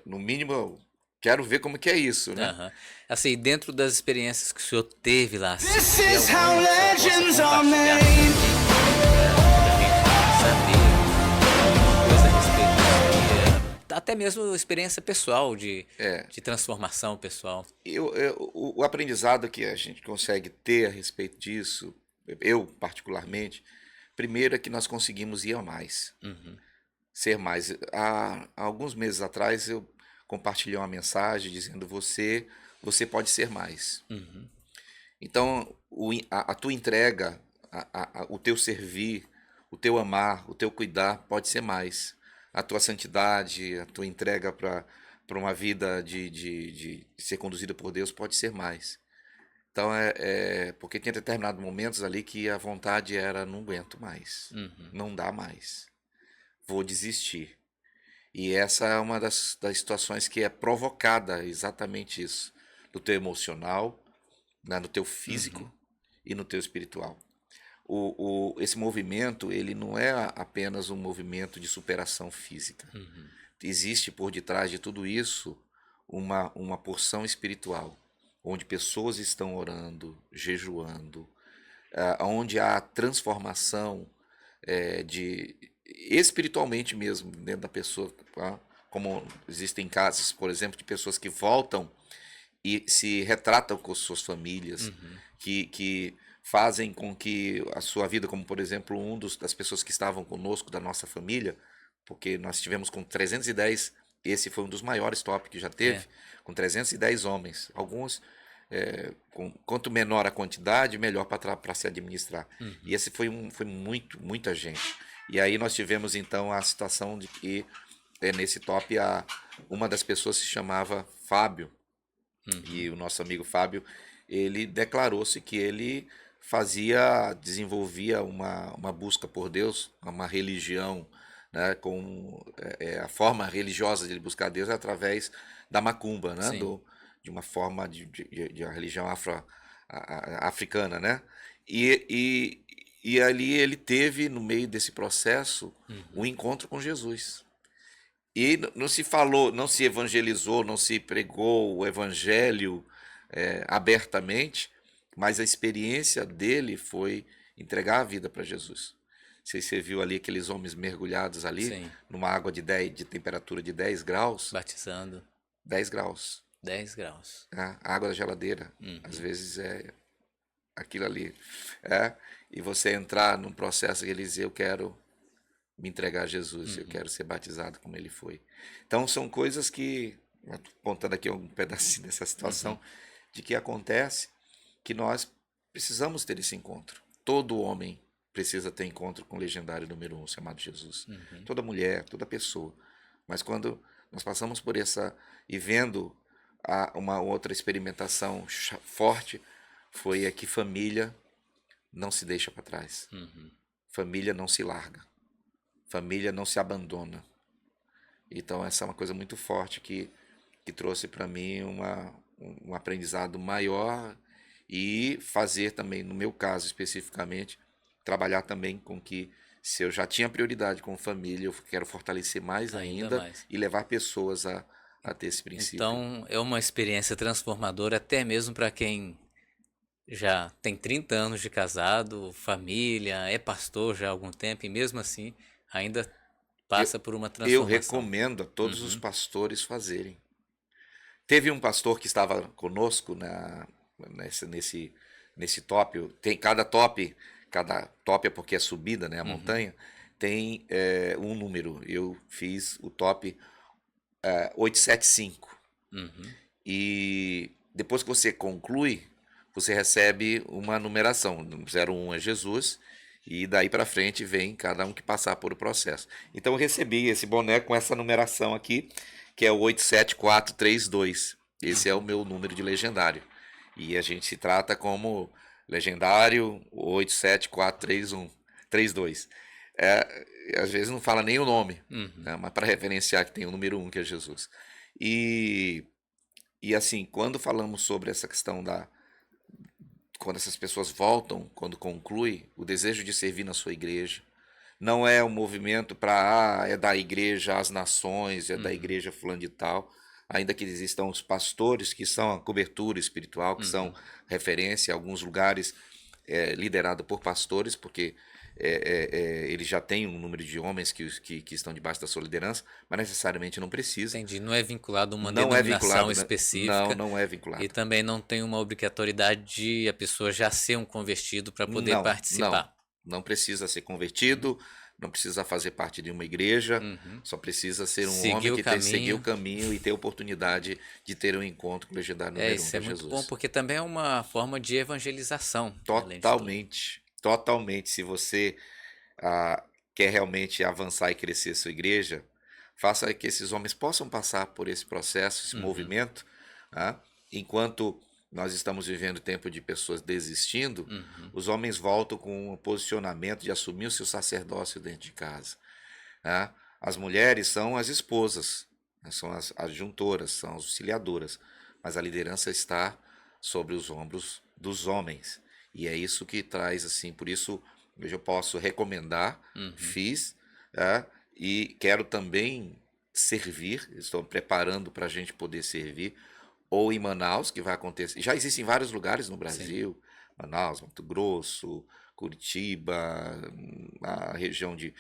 No mínimo, eu quero ver como que é isso, né? Aham. Assim, dentro das experiências que o senhor teve lá, se This tiver is alguma how que o senhor possa legends are compartilhar made. pra gente saber alguma coisa a respeito disso, até mesmo experiência pessoal de transformação pessoal. O aprendizado que a gente consegue ter a respeito disso, eu particularmente, primeiro é que nós conseguimos ir a mais, ser mais. Há alguns meses atrás eu compartilhei uma mensagem dizendo você pode ser mais. Então a tua entrega, o teu servir, o teu amar, o teu cuidar pode ser mais. A tua santidade, a tua entrega para uma vida de ser conduzida por Deus pode ser mais. Então porque tem determinados momentos ali que a vontade era não aguento mais, não dá mais, vou desistir. E essa é uma das situações que é provocada exatamente isso, no teu emocional, né, no teu físico e no teu espiritual. Esse movimento, ele não é apenas um movimento de superação física. Existe por detrás de tudo isso uma porção espiritual, onde pessoas estão orando, jejuando, onde há transformação espiritualmente mesmo dentro da pessoa, tá? como existem casos, por exemplo, de pessoas que voltam e se retratam com suas famílias, que fazem com que a sua vida, como por exemplo das pessoas que estavam conosco da nossa família, porque nós estivemos com 310, esse foi um dos maiores top que já teve, com 310 homens, alguns quanto menor a quantidade, melhor para se administrar. E esse foi muita gente. E aí nós tivemos então a situação de que nesse top uma das pessoas se chamava Fábio, e o nosso amigo Fábio, ele declarou-se que ele desenvolvia uma busca por Deus, uma religião, né, com a forma religiosa de ele buscar Deus é através da macumba, né, de uma forma de uma religião africana, né? E ali ele teve, no meio desse processo, um encontro com Jesus. E não se falou, não se evangelizou, não se pregou o evangelho abertamente, mas a experiência dele foi entregar a vida para Jesus. Você viu ali aqueles homens mergulhados ali, numa água de temperatura de 10 graus. Batizando. 10 graus. 10 graus. A água da geladeira, às vezes é aquilo ali. E você entrar num processo que ele diz, eu quero me entregar a Jesus, eu quero ser batizado como ele foi. Então são coisas que, contando aqui um pedacinho dessa situação, de que acontece, que nós precisamos ter esse encontro. Todo homem precisa ter encontro com o legendário número 1, chamado Jesus. Toda mulher, toda pessoa. Mas quando nós passamos por essa e vendo uma outra experimentação forte, foi que família não se deixa para trás. Família não se larga. Família não se abandona. Então essa é uma coisa muito forte que trouxe para mim um aprendizado maior e fazer também, no meu caso especificamente, trabalhar também com que, se eu já tinha prioridade com família, eu quero fortalecer mais ainda e levar pessoas a ter esse princípio. Então é uma experiência transformadora até mesmo para quem já tem 30 anos de casado, família, é pastor já há algum tempo e mesmo assim ainda passa por uma transformação. Eu recomendo a todos os pastores fazerem. Teve um pastor que estava conosco nesse top. Tem cada top é porque é subida, né, a montanha, tem um número. Eu fiz o top 875. E depois que você conclui, você recebe uma numeração. 01 é Jesus, e daí para frente vem cada um que passar por o processo. Então eu recebi esse boné com essa numeração aqui, que é o 87432. Esse é o meu número de legendário. E a gente se trata como legendário 87432. Às vezes não fala nem o nome, né, mas para referenciar que tem o número 1, que é Jesus. E assim, quando falamos sobre essa questão quando essas pessoas voltam, quando conclui o desejo de servir na sua igreja, não é um movimento para é da igreja às nações, é da igreja fulano de tal, ainda que existam os pastores que são a cobertura espiritual, que são referência a alguns lugares liderado por pastores, porque ele já tem um número de homens que estão debaixo da sua liderança, mas necessariamente não precisa. Entendi, não é vinculado a uma denominação específica. Não é vinculado. E também não tem uma obrigatoriedade de a pessoa já ser um convertido para poder participar. Não precisa ser convertido, não precisa fazer parte de uma igreja, só precisa ser um homem que tem que seguir o caminho e ter a oportunidade de ter um encontro com o legendário número 1, isso é muito bom, porque também é uma forma de evangelização. Totalmente. Se você quer realmente avançar e crescer sua igreja, faça que esses homens possam passar por esse processo, esse movimento, enquanto nós estamos vivendo tempo de pessoas desistindo, os homens voltam com um posicionamento de assumir o seu sacerdócio dentro de casa. As mulheres são as esposas, são as adjuntoras, são as auxiliadoras, mas a liderança está sobre os ombros dos homens. E é isso que traz, assim, por isso eu posso recomendar, fiz, e quero também servir, estou preparando para a gente poder servir, ou em Manaus, que vai acontecer. Já existem vários lugares no Brasil, Manaus, Mato Grosso, Curitiba, a região de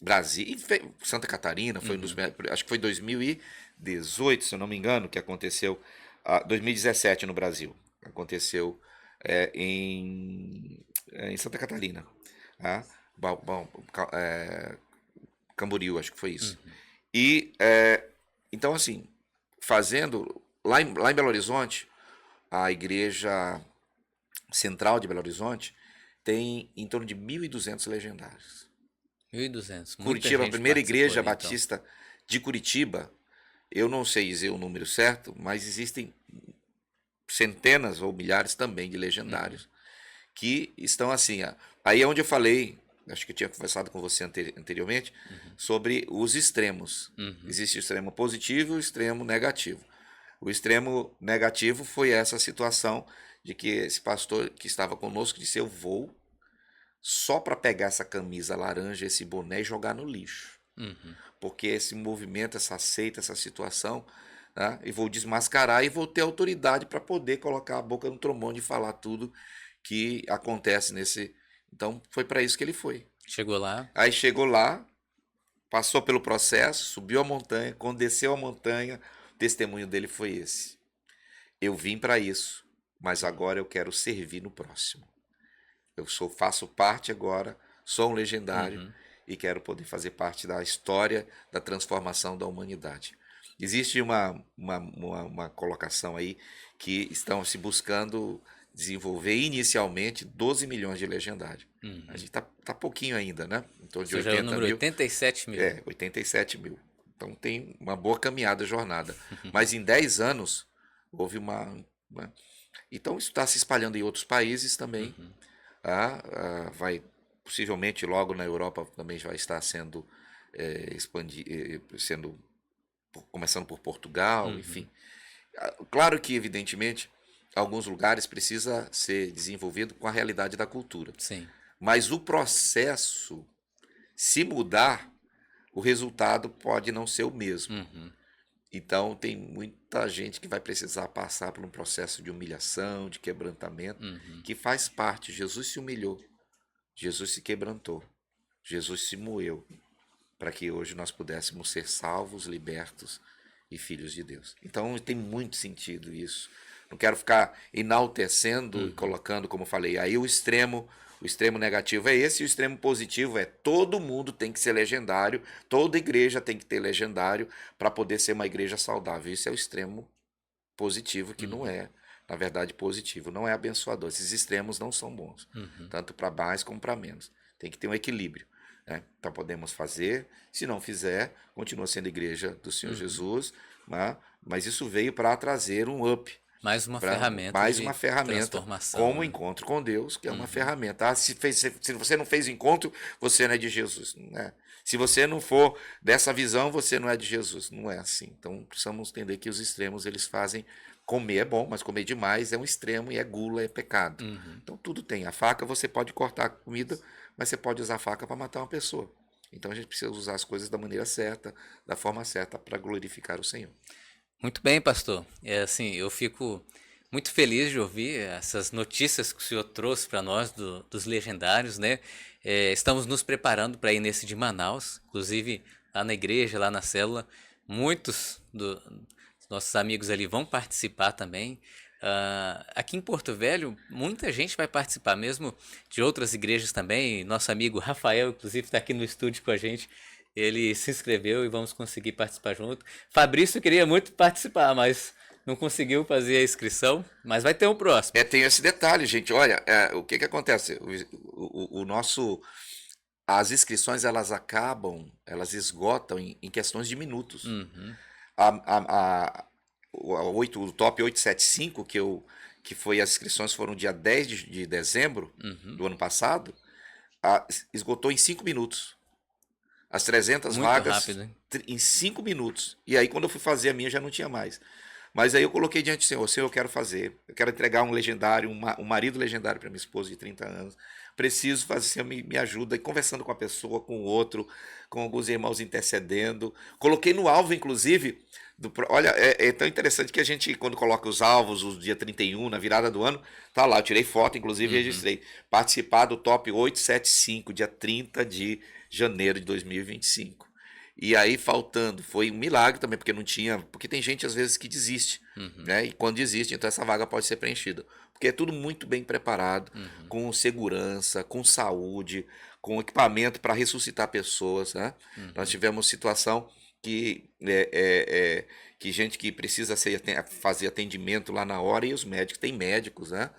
Brasil, e Santa Catarina, foi acho que foi 2018, se eu não me engano, que aconteceu, 2017 no Brasil, aconteceu em Santa Catarina, tá? Camboriú, acho que foi isso. E, então, assim, fazendo, lá em Belo Horizonte, a Igreja Central de Belo Horizonte tem em torno de 1.200 legendários. 1.200. Curitiba, a primeira igreja ali, batista de Curitiba, eu não sei dizer o número certo, mas existem centenas ou milhares também de legendários que estão assim. Aí é onde eu falei, acho que eu tinha conversado com você anteriormente, sobre os extremos. Existe o extremo positivo e o extremo negativo. O extremo negativo foi essa situação de que esse pastor que estava conosco disse: eu vou só para pegar essa camisa laranja, esse boné e jogar no lixo. Porque esse movimento, essa seita, essa situação, né, e vou desmascarar e vou ter autoridade para poder colocar a boca no trombone e falar tudo que acontece nesse... Então foi para isso que ele foi. Chegou lá. Aí chegou lá, passou pelo processo, subiu a montanha, quando desceu a montanha, o testemunho dele foi esse: eu vim para isso, mas agora eu quero servir no próximo. Faço parte agora, sou um legendário e quero poder fazer parte da história da transformação da humanidade. Existe uma colocação aí que estão se buscando desenvolver inicialmente 12 milhões de legendários. A gente tá pouquinho ainda, né? Em torno de 80 já é o número mil. 87 mil. 87 mil. Então tem uma boa caminhada, jornada. Mas em 10 anos houve Então isso está se espalhando em outros países também. Vai possivelmente logo na Europa também vai estar sendo começando por Portugal, enfim. Claro que, evidentemente, alguns lugares precisa ser desenvolvido com a realidade da cultura. Sim. Mas o processo, se mudar, o resultado pode não ser o mesmo. Então, tem muita gente que vai precisar passar por um processo de humilhação, de quebrantamento, que faz parte. Jesus se humilhou, Jesus se quebrantou, Jesus se moeu, para que hoje nós pudéssemos ser salvos, libertos e filhos de Deus. Então, tem muito sentido isso. Não quero ficar enaltecendo e colocando, como falei, aí o extremo negativo é esse, e o extremo positivo é: todo mundo tem que ser legendário, toda igreja tem que ter legendário para poder ser uma igreja saudável. Isso é o extremo positivo, que não é, na verdade, positivo, não é abençoador. Esses extremos não são bons, tanto para mais como para menos. Tem que ter um equilíbrio, né? Então podemos fazer, se não fizer, continua sendo igreja do Senhor Jesus, né? Mas isso veio para trazer um up. Mais uma ferramenta transformação, como o encontro com Deus, que é uma ferramenta. Se você não fez encontro, você não é de Jesus, né? Se você não for dessa visão, você não é de Jesus. Não é assim. Então precisamos entender que os extremos, eles fazem... Comer é bom, mas comer demais é um extremo, e é gula, é pecado. Então tudo tem. A faca, você pode cortar a comida, mas você pode usar a faca para matar uma pessoa. Então a gente precisa usar as coisas da maneira certa, da forma certa, para glorificar o Senhor. Muito bem, pastor. Assim, eu fico muito feliz de ouvir essas notícias que o senhor trouxe para nós dos legendários, né? Estamos nos preparando para ir nesse de Manaus, inclusive lá na igreja, lá na célula. Muitos dos nossos amigos ali vão participar também. Aqui em Porto Velho, muita gente vai participar, mesmo de outras igrejas também. Nosso amigo Rafael, inclusive, está aqui no estúdio com a gente. Ele se inscreveu e vamos conseguir participar junto. Fabrício queria muito participar, mas não conseguiu fazer a inscrição, mas vai ter um próximo. Tem esse detalhe, gente. Olha, o que acontece? As inscrições, elas esgotam em questões de minutos. O top 875, que foi, as inscrições foram dia 10 de dezembro do ano passado, esgotou em 5 minutos. As 300 Muito vagas rápido, hein? Em 5 minutos. E aí, quando eu fui fazer a minha, já não tinha mais. Mas aí eu coloquei diante do Senhor: Senhor, eu quero fazer. Eu quero entregar um legendário, um marido legendário para minha esposa de 30 anos. Preciso fazer, Senhor, me ajuda. E conversando com a pessoa, com o outro, com alguns irmãos intercedendo. Coloquei no alvo, inclusive, Olha, é tão interessante que a gente, quando coloca os alvos, o dia 31, na virada do ano, tá lá, eu tirei foto, inclusive registrei. Participar do Top 875, dia 30 de janeiro de 2025. E aí, faltando, foi um milagre também, porque não tinha. Porque tem gente, às vezes, que desiste, né? E quando desiste, então essa vaga pode ser preenchida. Porque é tudo muito bem preparado, com segurança, com saúde, com equipamento para ressuscitar pessoas, né? Nós tivemos situação que que gente que precisa fazer atendimento lá na hora, e os médicos, tem médicos, né?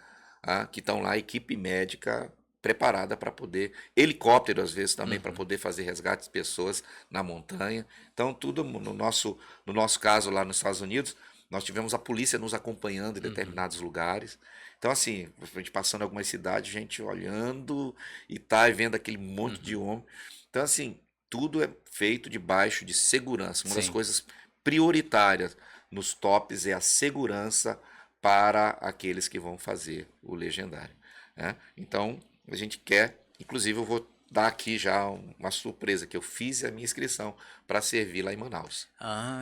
Que estão lá, equipe médica preparada para poder, helicóptero às vezes também, para poder fazer resgate de pessoas na montanha. Então tudo no nosso caso lá nos Estados Unidos, nós tivemos a polícia nos acompanhando em determinados lugares. Então assim, a gente passando em algumas cidades, gente olhando e vendo aquele monte de homem. Então assim, tudo é feito debaixo de segurança. Uma das coisas prioritárias nos tops é a segurança para aqueles que vão fazer o legendário, né? Então, a gente quer, inclusive eu vou dar aqui já uma surpresa, que eu fiz a minha inscrição para servir lá em Manaus.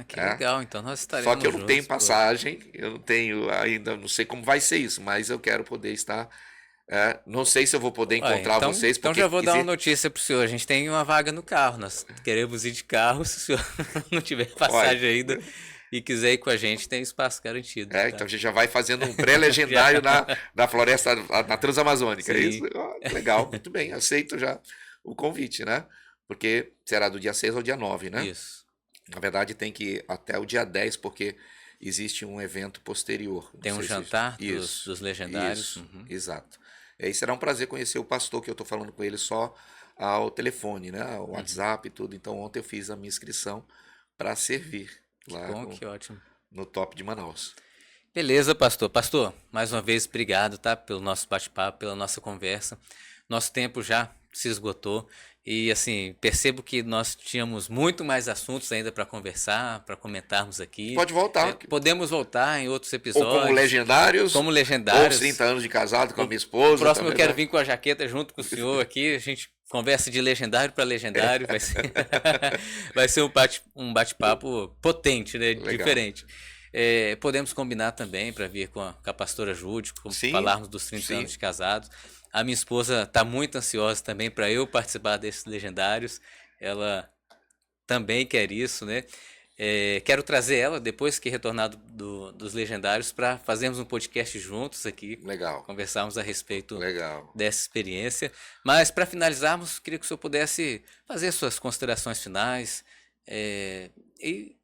Que legal, então nós estaremos Só que eu não tenho juntos, passagem, eu não tenho ainda, não sei como vai ser isso, mas eu quero poder estar. Não sei se eu vou poder encontrar vocês. Então já vou dar uma notícia pro senhor. A gente tem uma vaga no carro. Nós queremos ir de carro. Se o senhor não tiver passagem ainda e quiser ir com a gente, tem espaço garantido. Tá? Então a gente já vai fazendo um pré-legendário na floresta, na Transamazônica. É isso? Legal, muito bem. Aceito já o convite, né? Porque será do dia 6 ao dia 9, né? Isso. Na verdade, tem que ir até o dia 10, porque existe um evento posterior. Tem um jantar dos legendários. Isso, exato. E aí será um prazer conhecer o pastor, que eu estou falando com ele só ao telefone, né? Ao WhatsApp e tudo. Então ontem eu fiz a minha inscrição para servir lá que ótimo. No Top de Manaus. Beleza, pastor. Pastor, mais uma vez, obrigado, tá? Pelo nosso bate-papo, pela nossa conversa. Nosso tempo já se esgotou. E assim, percebo que nós tínhamos muito mais assuntos ainda para conversar, para comentarmos aqui. Pode voltar. Podemos voltar em outros episódios. Ou como legendários. Como legendários. Ou 30 anos de casado com a minha esposa. O próximo eu quero vir com a jaqueta junto com o senhor aqui. A gente conversa de legendário para legendário. Vai ser um bate-papo potente, né? Legal. Diferente. Podemos combinar também para vir com a pastora Júde, falarmos dos 30 anos de casados. A minha esposa está muito ansiosa também para eu participar desses legendários. Ela também quer isso, né? Quero trazer ela, depois que retornar dos legendários, para fazermos um podcast juntos aqui. Legal. Conversarmos a respeito Legal. dessa experiência. Mas, para finalizarmos, queria que o senhor pudesse fazer suas considerações finais e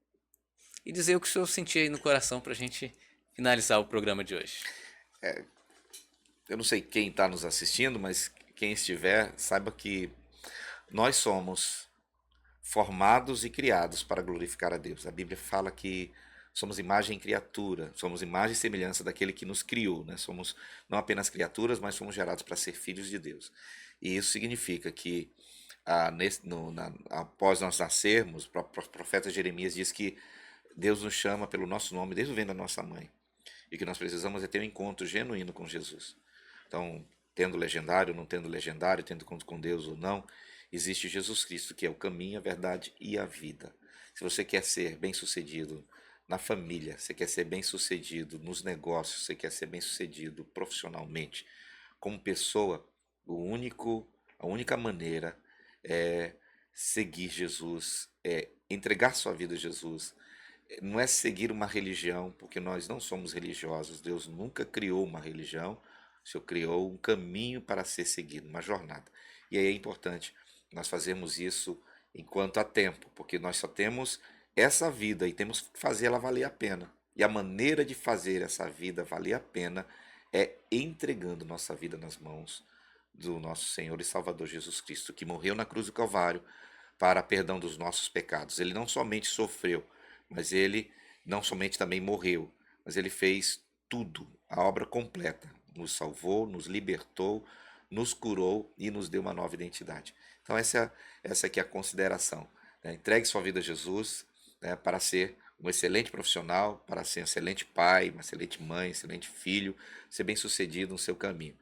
dizer o que o senhor sentia aí no coração para a gente finalizar o programa de hoje. Eu não sei quem está nos assistindo, mas quem estiver, saiba que nós somos formados e criados para glorificar a Deus. A Bíblia fala que somos imagem e criatura, somos imagem e semelhança daquele que nos criou, né? Somos não apenas criaturas, mas somos gerados para ser filhos de Deus. E isso significa que após nós nascermos, o profeta Jeremias diz que Deus nos chama pelo nosso nome desde o ventre da nossa mãe. E que nós precisamos ter um encontro genuíno com Jesus. Então, tendo legendário, não tendo legendário, tendo encontro com Deus ou não, existe Jesus Cristo, que é o caminho, a verdade e a vida. Se você quer ser bem-sucedido na família, você quer ser bem-sucedido nos negócios, você quer ser bem-sucedido profissionalmente, como pessoa, a única maneira é seguir Jesus, é entregar sua vida a Jesus. Não é seguir uma religião, porque nós não somos religiosos. Deus nunca criou uma religião. O Senhor criou um caminho para ser seguido, uma jornada. E aí é importante nós fazermos isso enquanto há tempo, porque nós só temos essa vida e temos que fazer ela valer a pena. E a maneira de fazer essa vida valer a pena é entregando nossa vida nas mãos do nosso Senhor e Salvador Jesus Cristo, que morreu na cruz do Calvário para perdão dos nossos pecados. Ele não somente sofreu, mas ele não somente também morreu, mas ele fez tudo, a obra completa. Nos salvou, nos libertou, nos curou e nos deu uma nova identidade. Então essa aqui é a consideração. Né? Entregue sua vida a Jesus, né, para ser um excelente profissional, para ser um excelente pai, uma excelente mãe, excelente filho, ser bem-sucedido no seu caminho.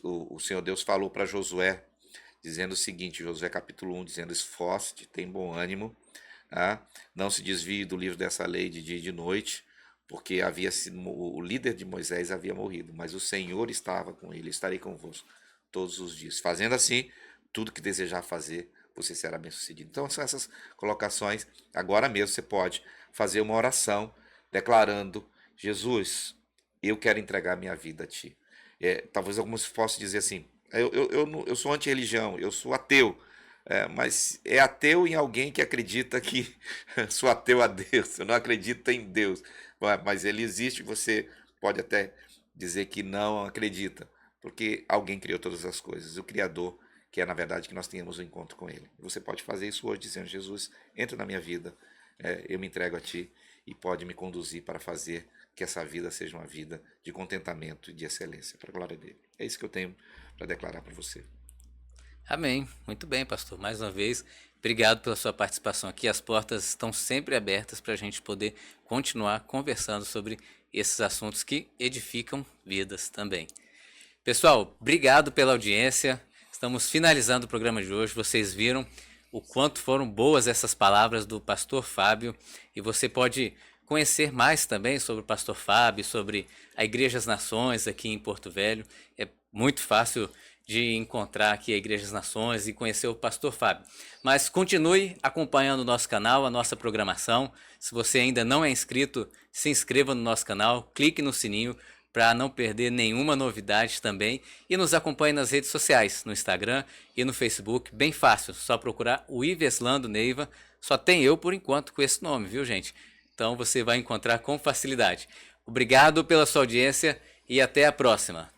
O Senhor Deus falou para Josué, dizendo o seguinte, Josué capítulo 1, dizendo: esforce-te, tem bom ânimo, Não se desvie do livro dessa lei de dia e de noite, porque havia sido, o líder de Moisés havia morrido, mas o Senhor estava com ele. Estarei convosco todos os dias. Fazendo assim, tudo que desejar fazer, você será bem-sucedido. Então são essas colocações. Agora mesmo você pode fazer uma oração declarando: Jesus, eu quero entregar minha vida a Ti. Talvez alguns possam dizer assim: eu sou anti-religião, eu sou ateu. Mas é ateu em alguém que acredita que sou ateu a Deus, eu não acredito em Deus. Mas ele existe, você pode até dizer que não acredita, porque alguém criou todas as coisas, o Criador, que é na verdade que nós tenhamos um encontro com Ele. Você pode fazer isso hoje dizendo: Jesus, entra na minha vida, eu me entrego a Ti e pode me conduzir para fazer que essa vida seja uma vida de contentamento e de excelência, para a glória dele. É isso que eu tenho para declarar para você. Amém. Muito bem, pastor. Mais uma vez, obrigado pela sua participação aqui. As portas estão sempre abertas para a gente poder continuar conversando sobre esses assuntos que edificam vidas também. Pessoal, obrigado pela audiência. Estamos finalizando o programa de hoje. Vocês viram o quanto foram boas essas palavras do pastor Fábio, e você pode conhecer mais também sobre o pastor Fábio, sobre a Igreja das Nações aqui em Porto Velho. É muito fácil de encontrar aqui a Igreja das Nações e conhecer o pastor Fábio. Mas continue acompanhando o nosso canal, a nossa programação. Se você ainda não é inscrito, se inscreva no nosso canal, clique no sininho para não perder nenhuma novidade também. E nos acompanhe nas redes sociais, no Instagram e no Facebook. Bem fácil, só procurar o Iveslando Neiva. Só tem eu por enquanto com esse nome, viu, gente? Então você vai encontrar com facilidade. Obrigado pela sua audiência e até a próxima.